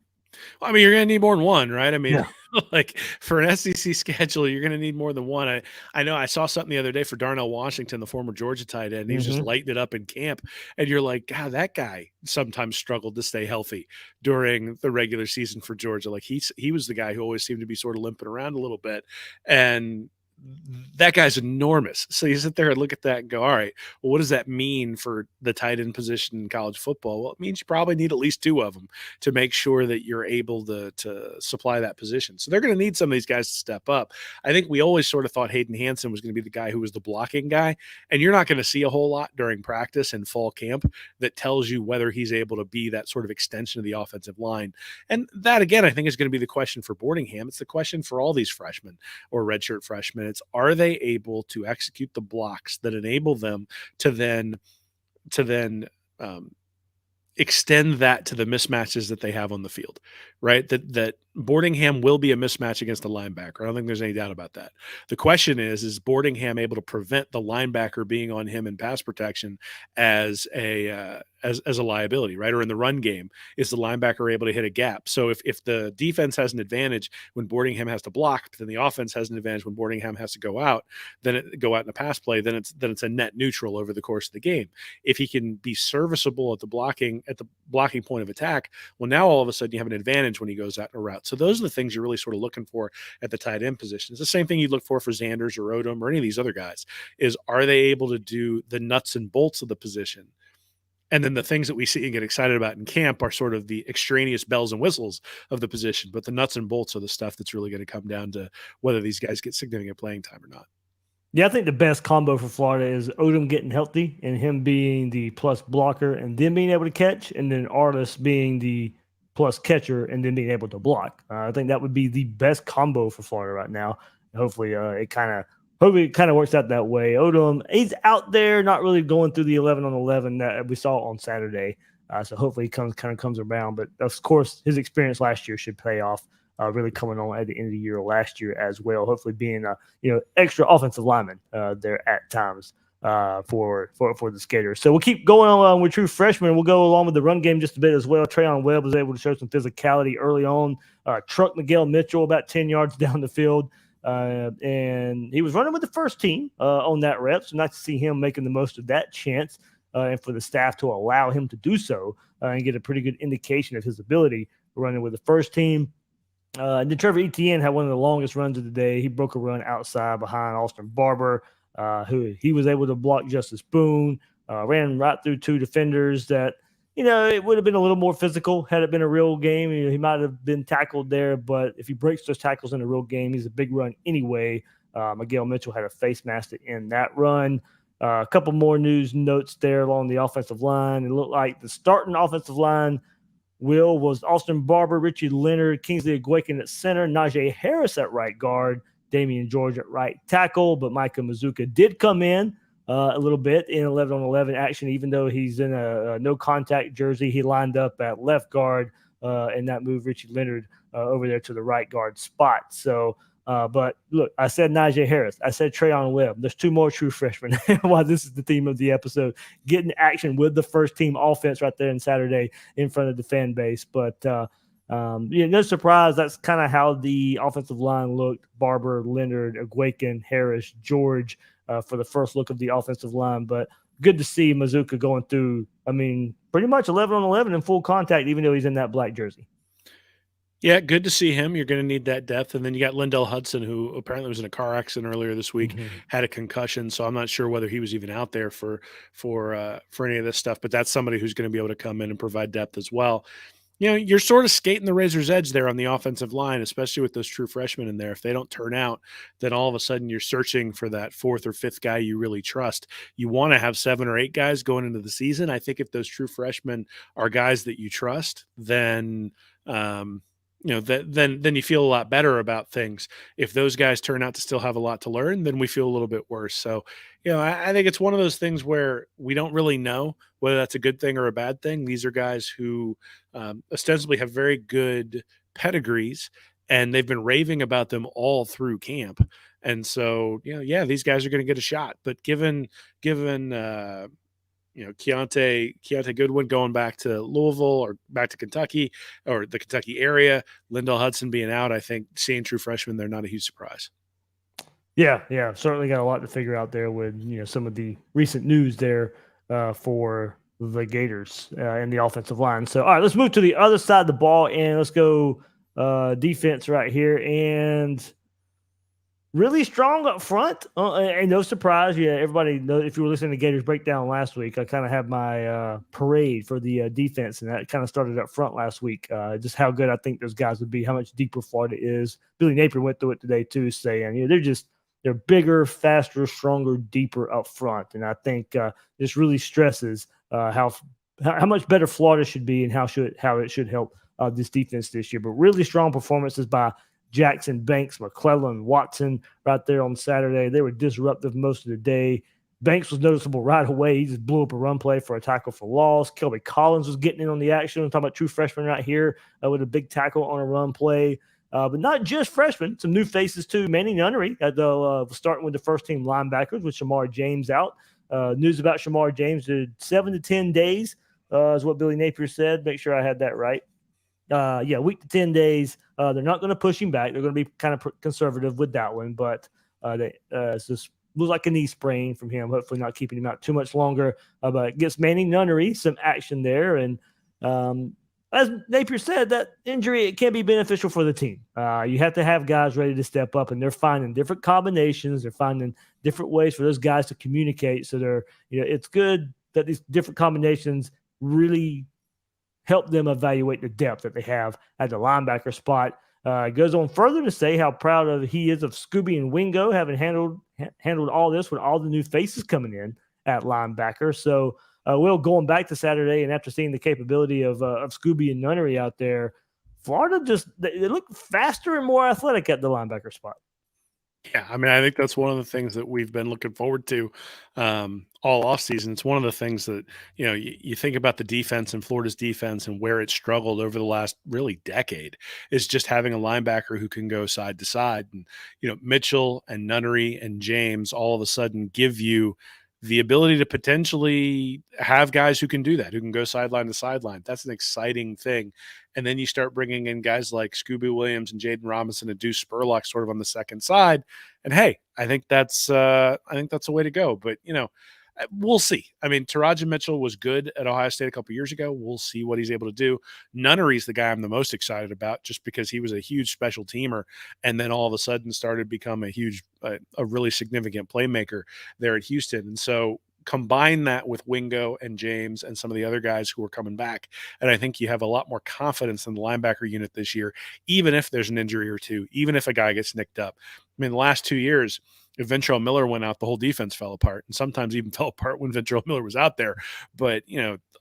Well, I mean, you're going to need more than one, right? I mean, like for an SEC schedule, you're going to need more than one. I know I saw something the other day for Darnell Washington, the former Georgia tight end. He was just lighting it up in camp. And you're like, God, that guy sometimes struggled to stay healthy during the regular season for Georgia. Like he was the guy who always seemed to be sort of limping around a little bit. And that guy's enormous. So you sit there and look at that and go, all right, well, what does that mean for the tight end position in college football? Well, it means you probably need at least two of them to make sure that you're able to supply that position. So they're going to need some of these guys to step up. I think we always sort of thought Hayden Hansen was going to be the guy who was the blocking guy, and you're not going to see a whole lot during practice and fall camp that tells you whether he's able to be that sort of extension of the offensive line. And that, again, I think is going to be the question for Boardingham. It's the question for all these freshmen or redshirt freshmen. Are they able to execute the blocks that enable them to then extend that to the mismatches that they have on the field, right? That Boardingham will be a mismatch against the linebacker. I don't think there's any doubt about that. The question is Boardingham able to prevent the linebacker being on him in pass protection as a liability, right? Or in the run game, is the linebacker able to hit a gap? So if the defense has an advantage when Boardingham has to block, but then the offense has an advantage when Boardingham has to go out in a pass play, then it's a net neutral over the course of the game. If he can be serviceable at the blocking point of attack, well, now all of a sudden you have an advantage when he goes out in a route. So those are the things you're really sort of looking for at the tight end position. It's the same thing you'd look for Xanders or Odom or any of these other guys, is are they able to do the nuts and bolts of the position? And then the things that we see and get excited about in camp are sort of the extraneous bells and whistles of the position. But the nuts and bolts are the stuff that's really going to come down to whether these guys get significant playing time or not. Yeah, I think the best combo for Florida is Odom getting healthy and him being the plus blocker and then being able to catch, and then Artis being the plus catcher and then being able to block. I think that would be the best combo for Florida right now. Hopefully it kind of works out that way. Odom, he's out there not really going through the 11 on 11 that we saw on Saturday. So hopefully he comes around. But of course, his experience last year should pay off. Really coming on at the end of the year last year as well. Hopefully being extra offensive lineman there at times for the Gators. So we'll keep going on with true freshmen. We'll go along with the run game just a bit as well. Trayon Webb was able to show some physicality early on. Truck Miguel Mitchell about 10 yards down the field. And he was running with the first team on that rep. So nice to see him making the most of that chance and for the staff to allow him to do so and get a pretty good indication of his ability running with the first team. And then Trevor Etienne had one of the longest runs of the day. He broke a run outside behind Austin Barber, who he was able to block Justice Boone, ran right through two defenders that, it would have been a little more physical had it been a real game. He might have been tackled there, but if he breaks those tackles in a real game, he's a big run anyway. Miguel Mitchell had a face mask to end that run. A couple more news notes there along the offensive line. It looked like the starting offensive line was Austin Barber, Richie Leonard, Kingsley Egwueken at center, Najee Harris at right guard, Damian George at right tackle, but Micah Mazuka did come in a little bit in 11 on 11 action, even though he's in a no contact jersey. He lined up at left guard and that moved Richie Leonard over there to the right guard spot. So, but look, I said Najee Harris. I said Trayon Webb. There's two more true freshmen. Why this is the theme of the episode. Getting action with the first team offense right there on Saturday in front of the fan base. But no surprise. That's kind of how the offensive line looked. Barber, Leonard, Egwueken, Harris, George for the first look of the offensive line. But good to see Mazuka going through, pretty much 11 on 11 in full contact, even though he's in that black jersey. Yeah, good to see him. You're going to need that depth. And then you got Lindell Hudson, who apparently was in a car accident earlier this week, had a concussion. So I'm not sure whether he was even out there for any of this stuff, but that's somebody who's going to be able to come in and provide depth as well. you're sort of skating the razor's edge there on the offensive line, especially with those true freshmen in there. If they don't turn out, then all of a sudden you're searching for that fourth or fifth guy you really trust. You want to have 7 or 8 guys going into the season. I think if those true freshmen are guys that you trust, then then you feel a lot better about things. If those guys turn out to still have a lot to learn, then we feel a little bit worse. So, I think it's one of those things where we don't really know whether that's a good thing or a bad thing. These are guys who ostensibly have very good pedigrees, and they've been raving about them all through camp. And so, these guys are going to get a shot. But given Keontae Goodwin going back to Louisville or back to Kentucky or the Kentucky area, Lindell Hudson being out, I think seeing true freshmen, they're not a huge surprise. Yeah, certainly got a lot to figure out there with some of the recent news there for the Gators and the offensive line. So, all right, let's move to the other side of the ball and let's go defense right here. And really strong up front, and no surprise. Yeah, everybody knows if you were listening to Gators Breakdown last week, I kind of had my parade for the defense, and that kind of started up front last week. Just how good I think those guys would be, how much deeper Florida is. Billy Napier went through it today too, saying they're bigger, faster, stronger, deeper up front, and I think this really stresses how much better Florida should be and how it should help this defense this year. But really strong performances by Jackson, Banks, McClellan, Watson right there on Saturday. They were disruptive most of the day. Banks was noticeable right away. He just blew up a run play for a tackle for loss. Kelby Collins was getting in on the action. I'm talking about true freshman right here with a big tackle on a run play. But not just freshmen, some new faces too. Manny Nunnery starting with the first-team linebackers with Shamar James out. News about Shamar James, 7 to 10 days is what Billy Napier said. Make sure I had that right. Week to 10 days. They're not going to push him back. They're going to be kind of conservative with that one, but it's just looks like a knee sprain from him. Hopefully not keeping him out too much longer. But it gets Manny Nunnery some action there. And as Napier said, that injury, it can be beneficial for the team. You have to have guys ready to step up, and they're finding different combinations. They're finding different ways for those guys to communicate. So it's good that these different combinations really help them evaluate the depth that they have at the linebacker spot. Goes on further to say how proud he is of Scooby and Wingo having handled all this with all the new faces coming in at linebacker. So, going back to Saturday and after seeing the capability of Scooby and Nunnery out there, Florida they look faster and more athletic at the linebacker spot. Yeah, I mean, I think that's one of the things that we've been looking forward to all offseason. It's one of the things that, you think about the defense and Florida's defense and where it struggled over the last really decade is just having a linebacker who can go side to side. And, Mitchell and Nunnery and James all of a sudden give you the ability to potentially have guys who can do that, who can go sideline to sideline. That's an exciting thing. And then you start bringing in guys like Scooby Williams and Jaden Robinson and Deuce Spurlock sort of on the second side. And hey, I think that's a way to go. But we'll see. I mean, Taraja Mitchell was good at Ohio State a couple years ago. We'll see what he's able to do. Nunnery's the guy I'm the most excited about, just because he was a huge special teamer, and then all of a sudden started to become a really significant playmaker there at Houston. And so combine that with Wingo and James and some of the other guys who are coming back, and I think you have a lot more confidence in the linebacker unit this year, even if there's an injury or two, even if a guy gets nicked up. I mean, the last 2 years, if Ventrell Miller went out, the whole defense fell apart, and sometimes even fell apart when Ventrell Miller was out there. But,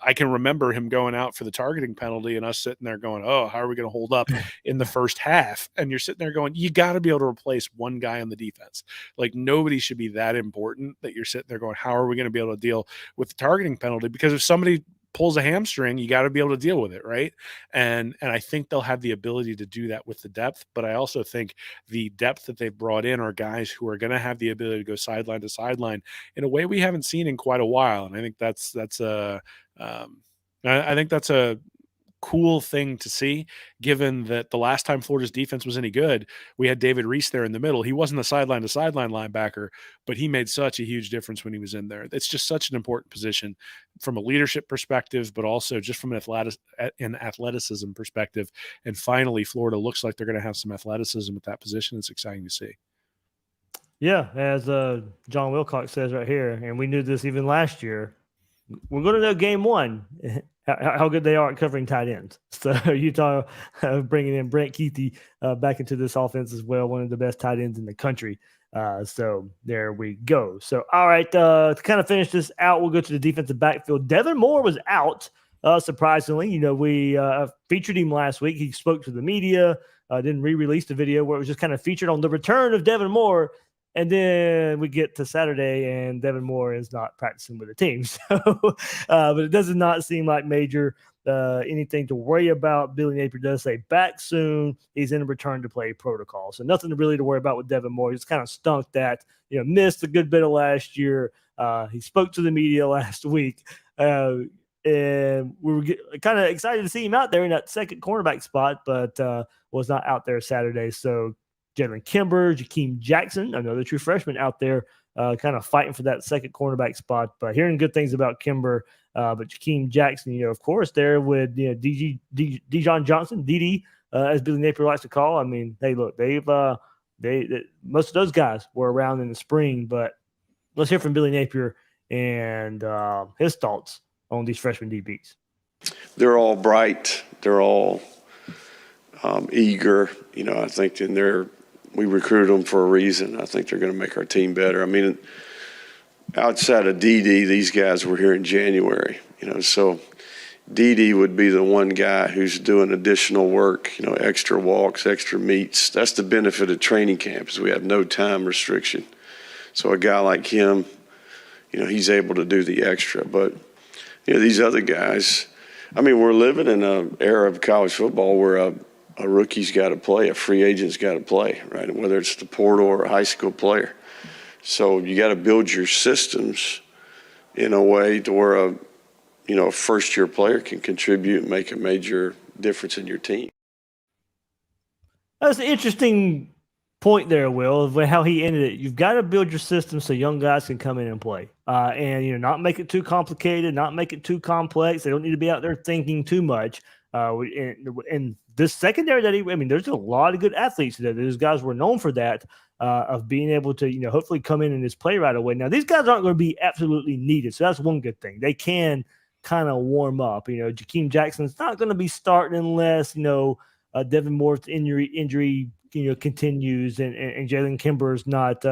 I can remember him going out for the targeting penalty and us sitting there going, oh, how are we going to hold up in the first half? And you're sitting there going, you got to be able to replace one guy on the defense. Like, nobody should be that important that you're sitting there going, how are we going to be able to deal with the targeting penalty? Because if somebody pulls a hamstring, you got to be able to deal with it, right? And I think they'll have the ability to do that with the depth, but I also think the depth that they've brought in are guys who are going to have the ability to go sideline to sideline in a way we haven't seen in quite a while. And I think that's a cool thing to see, given that the last time Florida's defense was any good, we had David Reese there in the middle. He wasn't a sideline to sideline linebacker, but he made such a huge difference when he was in there. It's just such an important position from a leadership perspective, but also just from an athleticism perspective. And finally, Florida looks like they're going to have some athleticism at that position. It's exciting to see. Yeah, as John Wilcox says right here, and we knew this even last year, we're going to know game one how good they are at covering tight ends. So Utah bringing in Brent Keithy back into this offense as well, one of the best tight ends in the country. So there we go. So, all right, to kind of finish this out, we'll go to the defensive backfield. Devin Moore was out, surprisingly. We featured him last week. He spoke to the media, then re-released a video where it was just kind of featured on the return of Devin Moore. And then we get to Saturday, and Devin Moore is not practicing with the team. So, but it does not seem like major anything to worry about. Billy Napier does say back soon. He's in a return to play protocol. So nothing really to worry about with Devin Moore. He's kind of stunk that, missed a good bit of last year. He spoke to the media last week. And we were kind of excited to see him out there in that second cornerback spot, but was not out there Saturday. So Jalen Kimber, Jakeem Jackson, another true freshman out there kind of fighting for that second cornerback spot. But hearing good things about Kimber, but Jakeem Jackson, of course, there with Dijon Johnson, DD, as Billy Napier likes to call. I mean, hey, look, they most of those guys were around in the spring, but let's hear from Billy Napier and his thoughts on these freshman DBs. They're all bright. They're all eager. I think we recruited them for a reason. I think they're going to make our team better. I mean, outside of DD, these guys were here in January, so DD would be the one guy who's doing additional work, extra walks, extra meets. That's the benefit of training camps. We have no time restriction. So a guy like him, he's able to do the extra. But, these other guys, I mean, we're living in an era of college football where a rookie's got to play, a free agent's got to play, right? Whether it's the portal or a high school player. So you got to build your systems in a way to where a first-year player can contribute and make a major difference in your team. That's an interesting point there, Will, of how he ended it. You've got to build your system so young guys can come in and play, and not make it too complicated, not make it too complex. They don't need to be out there thinking too much. And this secondary there's a lot of good athletes there. Those guys were known for that, of being able to, hopefully come in and just play right away. Now, these guys aren't going to be absolutely needed, so that's one good thing. They can kind of warm up. Jakeem Jackson's not going to be starting unless, Devin Moore's injury continues and Jalen Kimber's not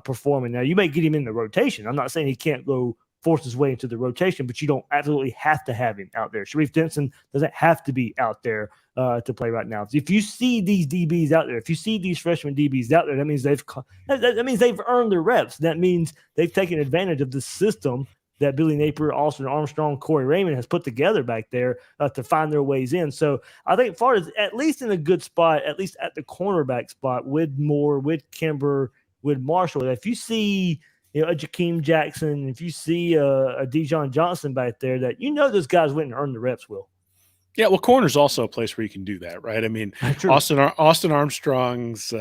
performing. Now, you may get him in the rotation. I'm not saying he can't go force his way into the rotation, but you don't absolutely have to have him out there. Sharif Denson doesn't have to be out there to play right now. If you see these DBs out there, if you see these freshman DBs out there, that means they've earned their reps. That means they've taken advantage of the system that Billy Napier, Austin Armstrong, Corey Raymond has put together back there to find their ways in. So I think Florida's at least in a good spot, at least at the cornerback spot with Moore, with Kimber, with Marshall. If you see a Jakeem Jackson, if you see a Dijon Johnson back there, that those guys went and earned the reps, Will. Yeah, well, corner's also a place where you can do that, right? I mean, Austin Armstrong's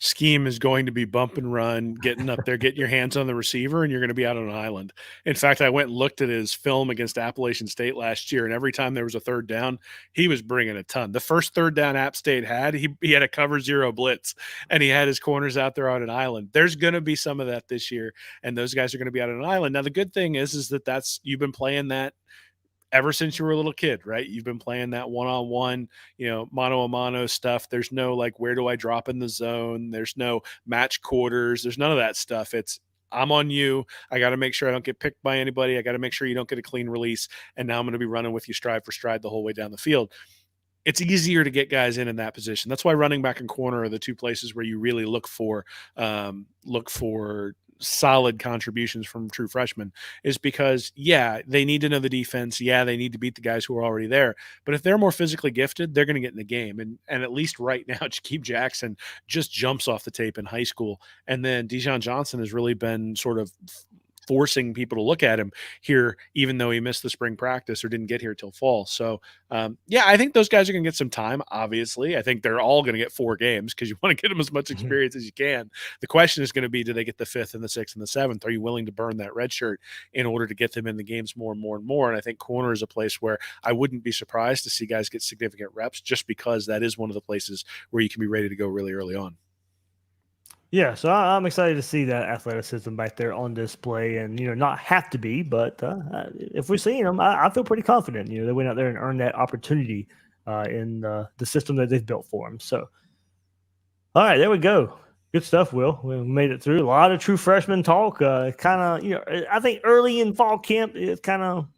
scheme is going to be bump and run, getting up there, getting your hands on the receiver, and you're going to be out on an island. In fact, I went and looked at his film against Appalachian State last year, and every time there was a third down, he was bringing a ton. The first third down App State had, he had a cover zero blitz, and he had his corners out there on an island. There's going to be some of that this year, and those guys are going to be out on an island. Now, the good thing is that you've been playing that ever since you were a little kid, right? You've been playing that one-on-one, mano-a-mano stuff. There's no where do I drop in the zone? There's no match quarters. There's none of that stuff. It's I'm on you. I got to make sure I don't get picked by anybody. I got to make sure you don't get a clean release. And now I'm going to be running with you stride for stride the whole way down the field. It's easier to get guys in that position. That's why running back and corner are the two places where you really look for solid contributions from true freshmen, is because, they need to know the defense. They need to beat the guys who are already there. But if they're more physically gifted, they're going to get in the game. And at least right now, Jakeem Jackson just jumps off the tape in high school. And then Dijon Johnson has really been sort of forcing people to look at him here, even though he missed the spring practice or didn't get here till fall. So, I think those guys are going to get some time, obviously. I think they're all going to get 4 games because you want to get them as much experience as you can. The question is going to be, do they get the 5th and the 6th and the 7th? Are you willing to burn that red shirt in order to get them in the games more and more and more? And I think corner is a place where I wouldn't be surprised to see guys get significant reps, just because that is one of the places where you can be ready to go really early on. Yeah, so I'm excited to see that athleticism back there on display, and not have to be, but if we're seeing them, I feel pretty confident. They went out there and earned that opportunity in the system that they've built for them. So, all right, there we go. Good stuff, Will. We made it through a lot of true freshman talk. Kind of, I think early in fall camp, it kind of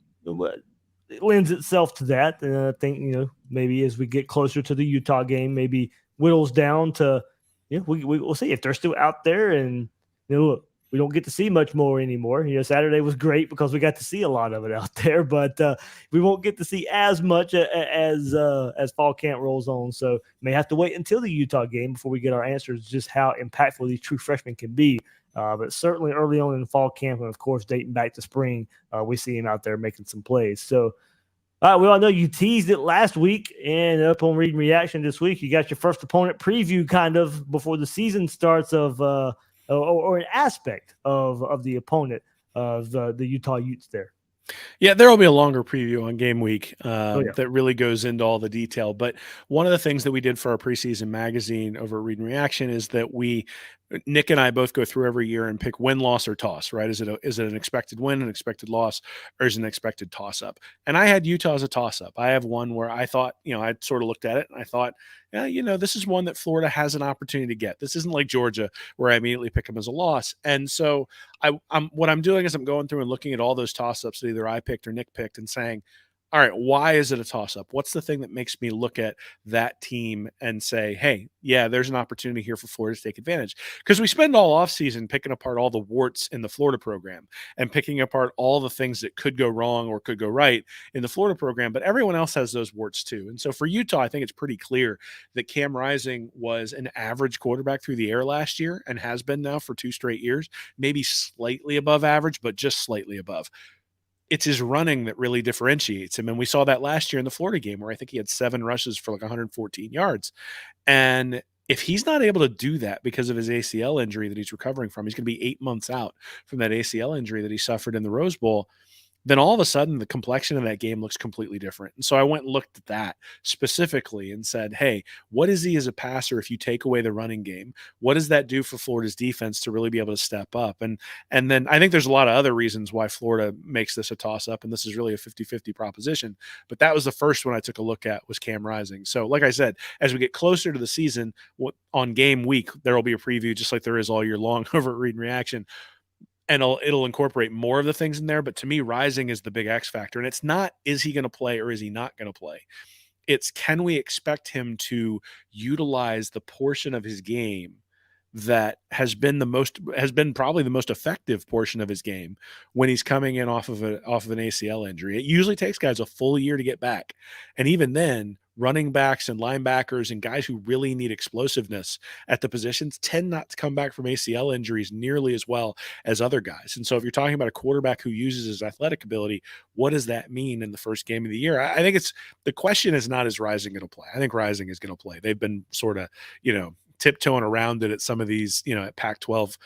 it lends itself to that. And I think maybe as we get closer to the Utah game, maybe whittles down to we'll see if they're still out there. And look, we don't get to see much more anymore. Saturday was great because we got to see a lot of it out there, but we won't get to see as much as fall camp rolls on. So may have to wait until the Utah game before we get our answers just how impactful these true freshmen can be. But certainly early on in fall camp, and of course dating back to spring, we see him out there making some plays. So. All right, well, I know you teased it last week, and up on Reading Reaction this week, you got your first opponent preview kind of before the season starts of or an aspect of the opponent of the Utah Utes there. Yeah, there will be a longer preview on game week that really goes into all the detail. But one of the things that we did for our preseason magazine over at Reading Reaction is that Nick and I both go through every year and pick win, loss, or toss, right? Is it an expected win, an expected loss, or is it an expected toss up? And I had Utah as a toss up. I have one where I thought, I sort of looked at it and I thought, yeah, this is one that Florida has an opportunity to get. This isn't like Georgia where I immediately pick them as a loss. And so what I'm doing is I'm going through and looking at all those toss ups that either I picked or Nick picked and saying, all right, why is it a toss-up? What's the thing that makes me look at that team and say, hey, yeah, there's an opportunity here for Florida to take advantage? Because we spend all offseason picking apart all the warts in the Florida program and picking apart all the things that could go wrong or could go right in the Florida program, but everyone else has those warts too. And so for Utah, I think it's pretty clear that Cam Rising was an average quarterback through the air last year and has been now for 2 straight years, maybe slightly above average, but just slightly above. It's his running that really differentiates him. And we saw that last year in the Florida game where I think he had 7 rushes for like 114 yards. And if he's not able to do that because of his ACL injury that he's recovering from, he's going to be 8 months out from that ACL injury that he suffered in the Rose Bowl. Then all of a sudden the complexion of that game looks completely different. And so I went and looked at that specifically and said, hey, what is he as a passer if you take away the running game? What does that do for Florida's defense to really be able to step up? And then I think there's a lot of other reasons why Florida makes this a toss-up, and this is really a 50-50 proposition. But that was the first one I took a look at was Cam Rising. So like I said, as we get closer to the season, on game week, there will be a preview just like there is all year long over at Read and Reaction. And it'll incorporate more of the things in there. But to me, Rising is the big X factor. And it's not, is he going to play or is he not going to play? It's, can we expect him to utilize the portion of his game that has been probably the most effective portion of his game when he's coming in off of an ACL injury? It usually takes guys a full year to get back. And even then, running backs and linebackers and guys who really need explosiveness at the positions tend not to come back from ACL injuries nearly as well as other guys. And so if you're talking about a quarterback who uses his athletic ability, what does that mean in the first game of the year? I think the question is not, is Rising going to play? I think Rising is going to play. They've been sort of, tiptoeing around it at some of these, at Pac-12,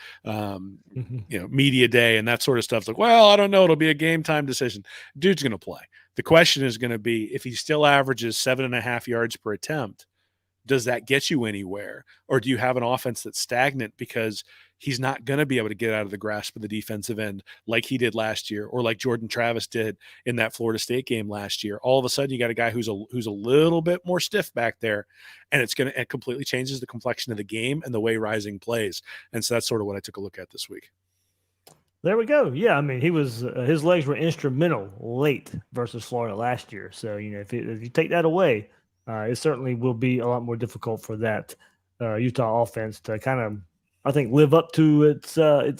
media day and that sort of stuff. It's like, well, I don't know. It'll be a game time decision. Dude's going to play. The question is going to be, if he still averages 7.5 yards per attempt, does that get you anywhere? Or do you have an offense that's stagnant because he's not going to be able to get out of the grasp of the defensive end like he did last year, or like Jordan Travis did in that Florida State game last year? All of a sudden you got a guy who's a little bit more stiff back there, and it completely changes the complexion of the game and the way Rising plays. And so that's sort of what I took a look at this week. There we go. Yeah, I mean, he was his legs were instrumental late versus Florida last year. So if you take that away, it certainly will be a lot more difficult for that Utah offense to kind of, I think, live up to its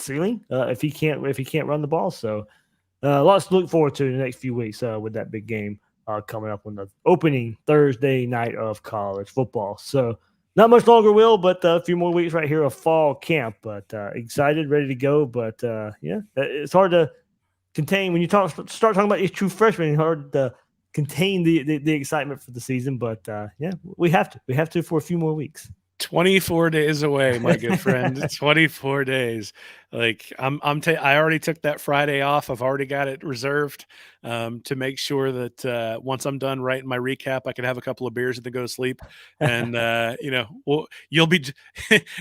ceiling if he can't run the ball. So lots to look forward to in the next few weeks with that big game coming up on the opening Thursday night of college football. So not much longer, Will, but a few more weeks right here of fall camp. But excited, ready to go. But yeah, it's hard to contain when you start talking about these true freshmen. It's hard to contain the excitement for the season. But yeah, we have to for a few more weeks. 24 days away, my good friend. 24 days. Like I already took that Friday off. I've already got it reserved to make sure that once I'm done writing my recap, I can have a couple of beers and then go to sleep. And you'll be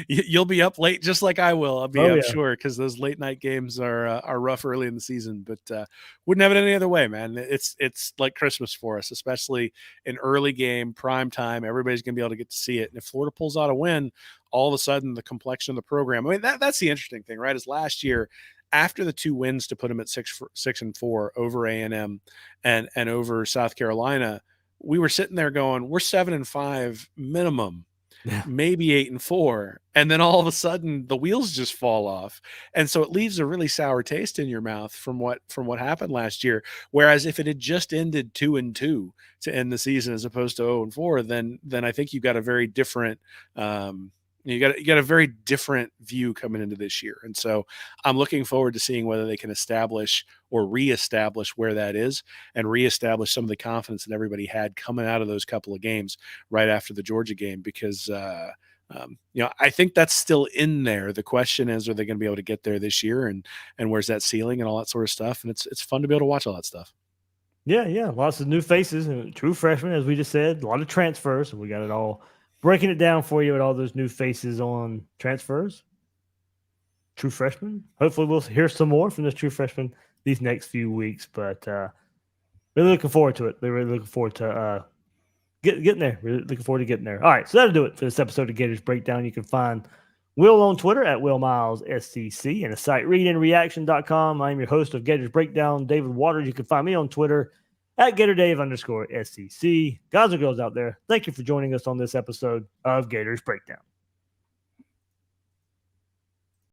you'll be up late just like I will. Oh, I'm yeah. sure, because those late night games are rough early in the season. But wouldn't have it any other way, man. It's like Christmas for us, especially an early game, prime time. Everybody's gonna be able to get to see it. And if Florida pulls out a win, all of a sudden the complexion of the program. I mean, that's the interesting thing, right? Is last year, after the 2 wins to put them at 6-4 over A&M and over South Carolina, we were sitting there going, we're 7-5 minimum, maybe 8-4. And then all of a sudden the wheels just fall off. And so it leaves a really sour taste in your mouth from what happened last year. Whereas if it had just ended 2-2 to end the season as opposed to 0-4, then I think you got a very different, you got a very different view coming into this year. And so I'm looking forward to seeing whether they can establish or reestablish where that is and reestablish some of the confidence that everybody had coming out of those couple of games right after the Georgia game, because I think that's still in there. The question is, are they going to be able to get there this year, and where's that ceiling and all that sort of stuff? And it's fun to be able to watch all that stuff. Yeah. Lots of new faces and true freshmen, as we just said, a lot of transfers. And we got it all breaking it down for you with all those new faces on transfers, true freshmen. Hopefully we'll hear some more from this true freshman these next few weeks, but really looking forward to it. Really looking forward to getting there. Really looking forward to getting there. All right, so that'll do it for this episode of Gators Breakdown. You can find Will on Twitter at WillMilesSCC and the site readandreaction.com. I'm your host of Gators Breakdown, David Waters. You can find me on Twitter at GatorDave_SCC. Guys and girls out there, thank you for joining us on this episode of Gators Breakdown.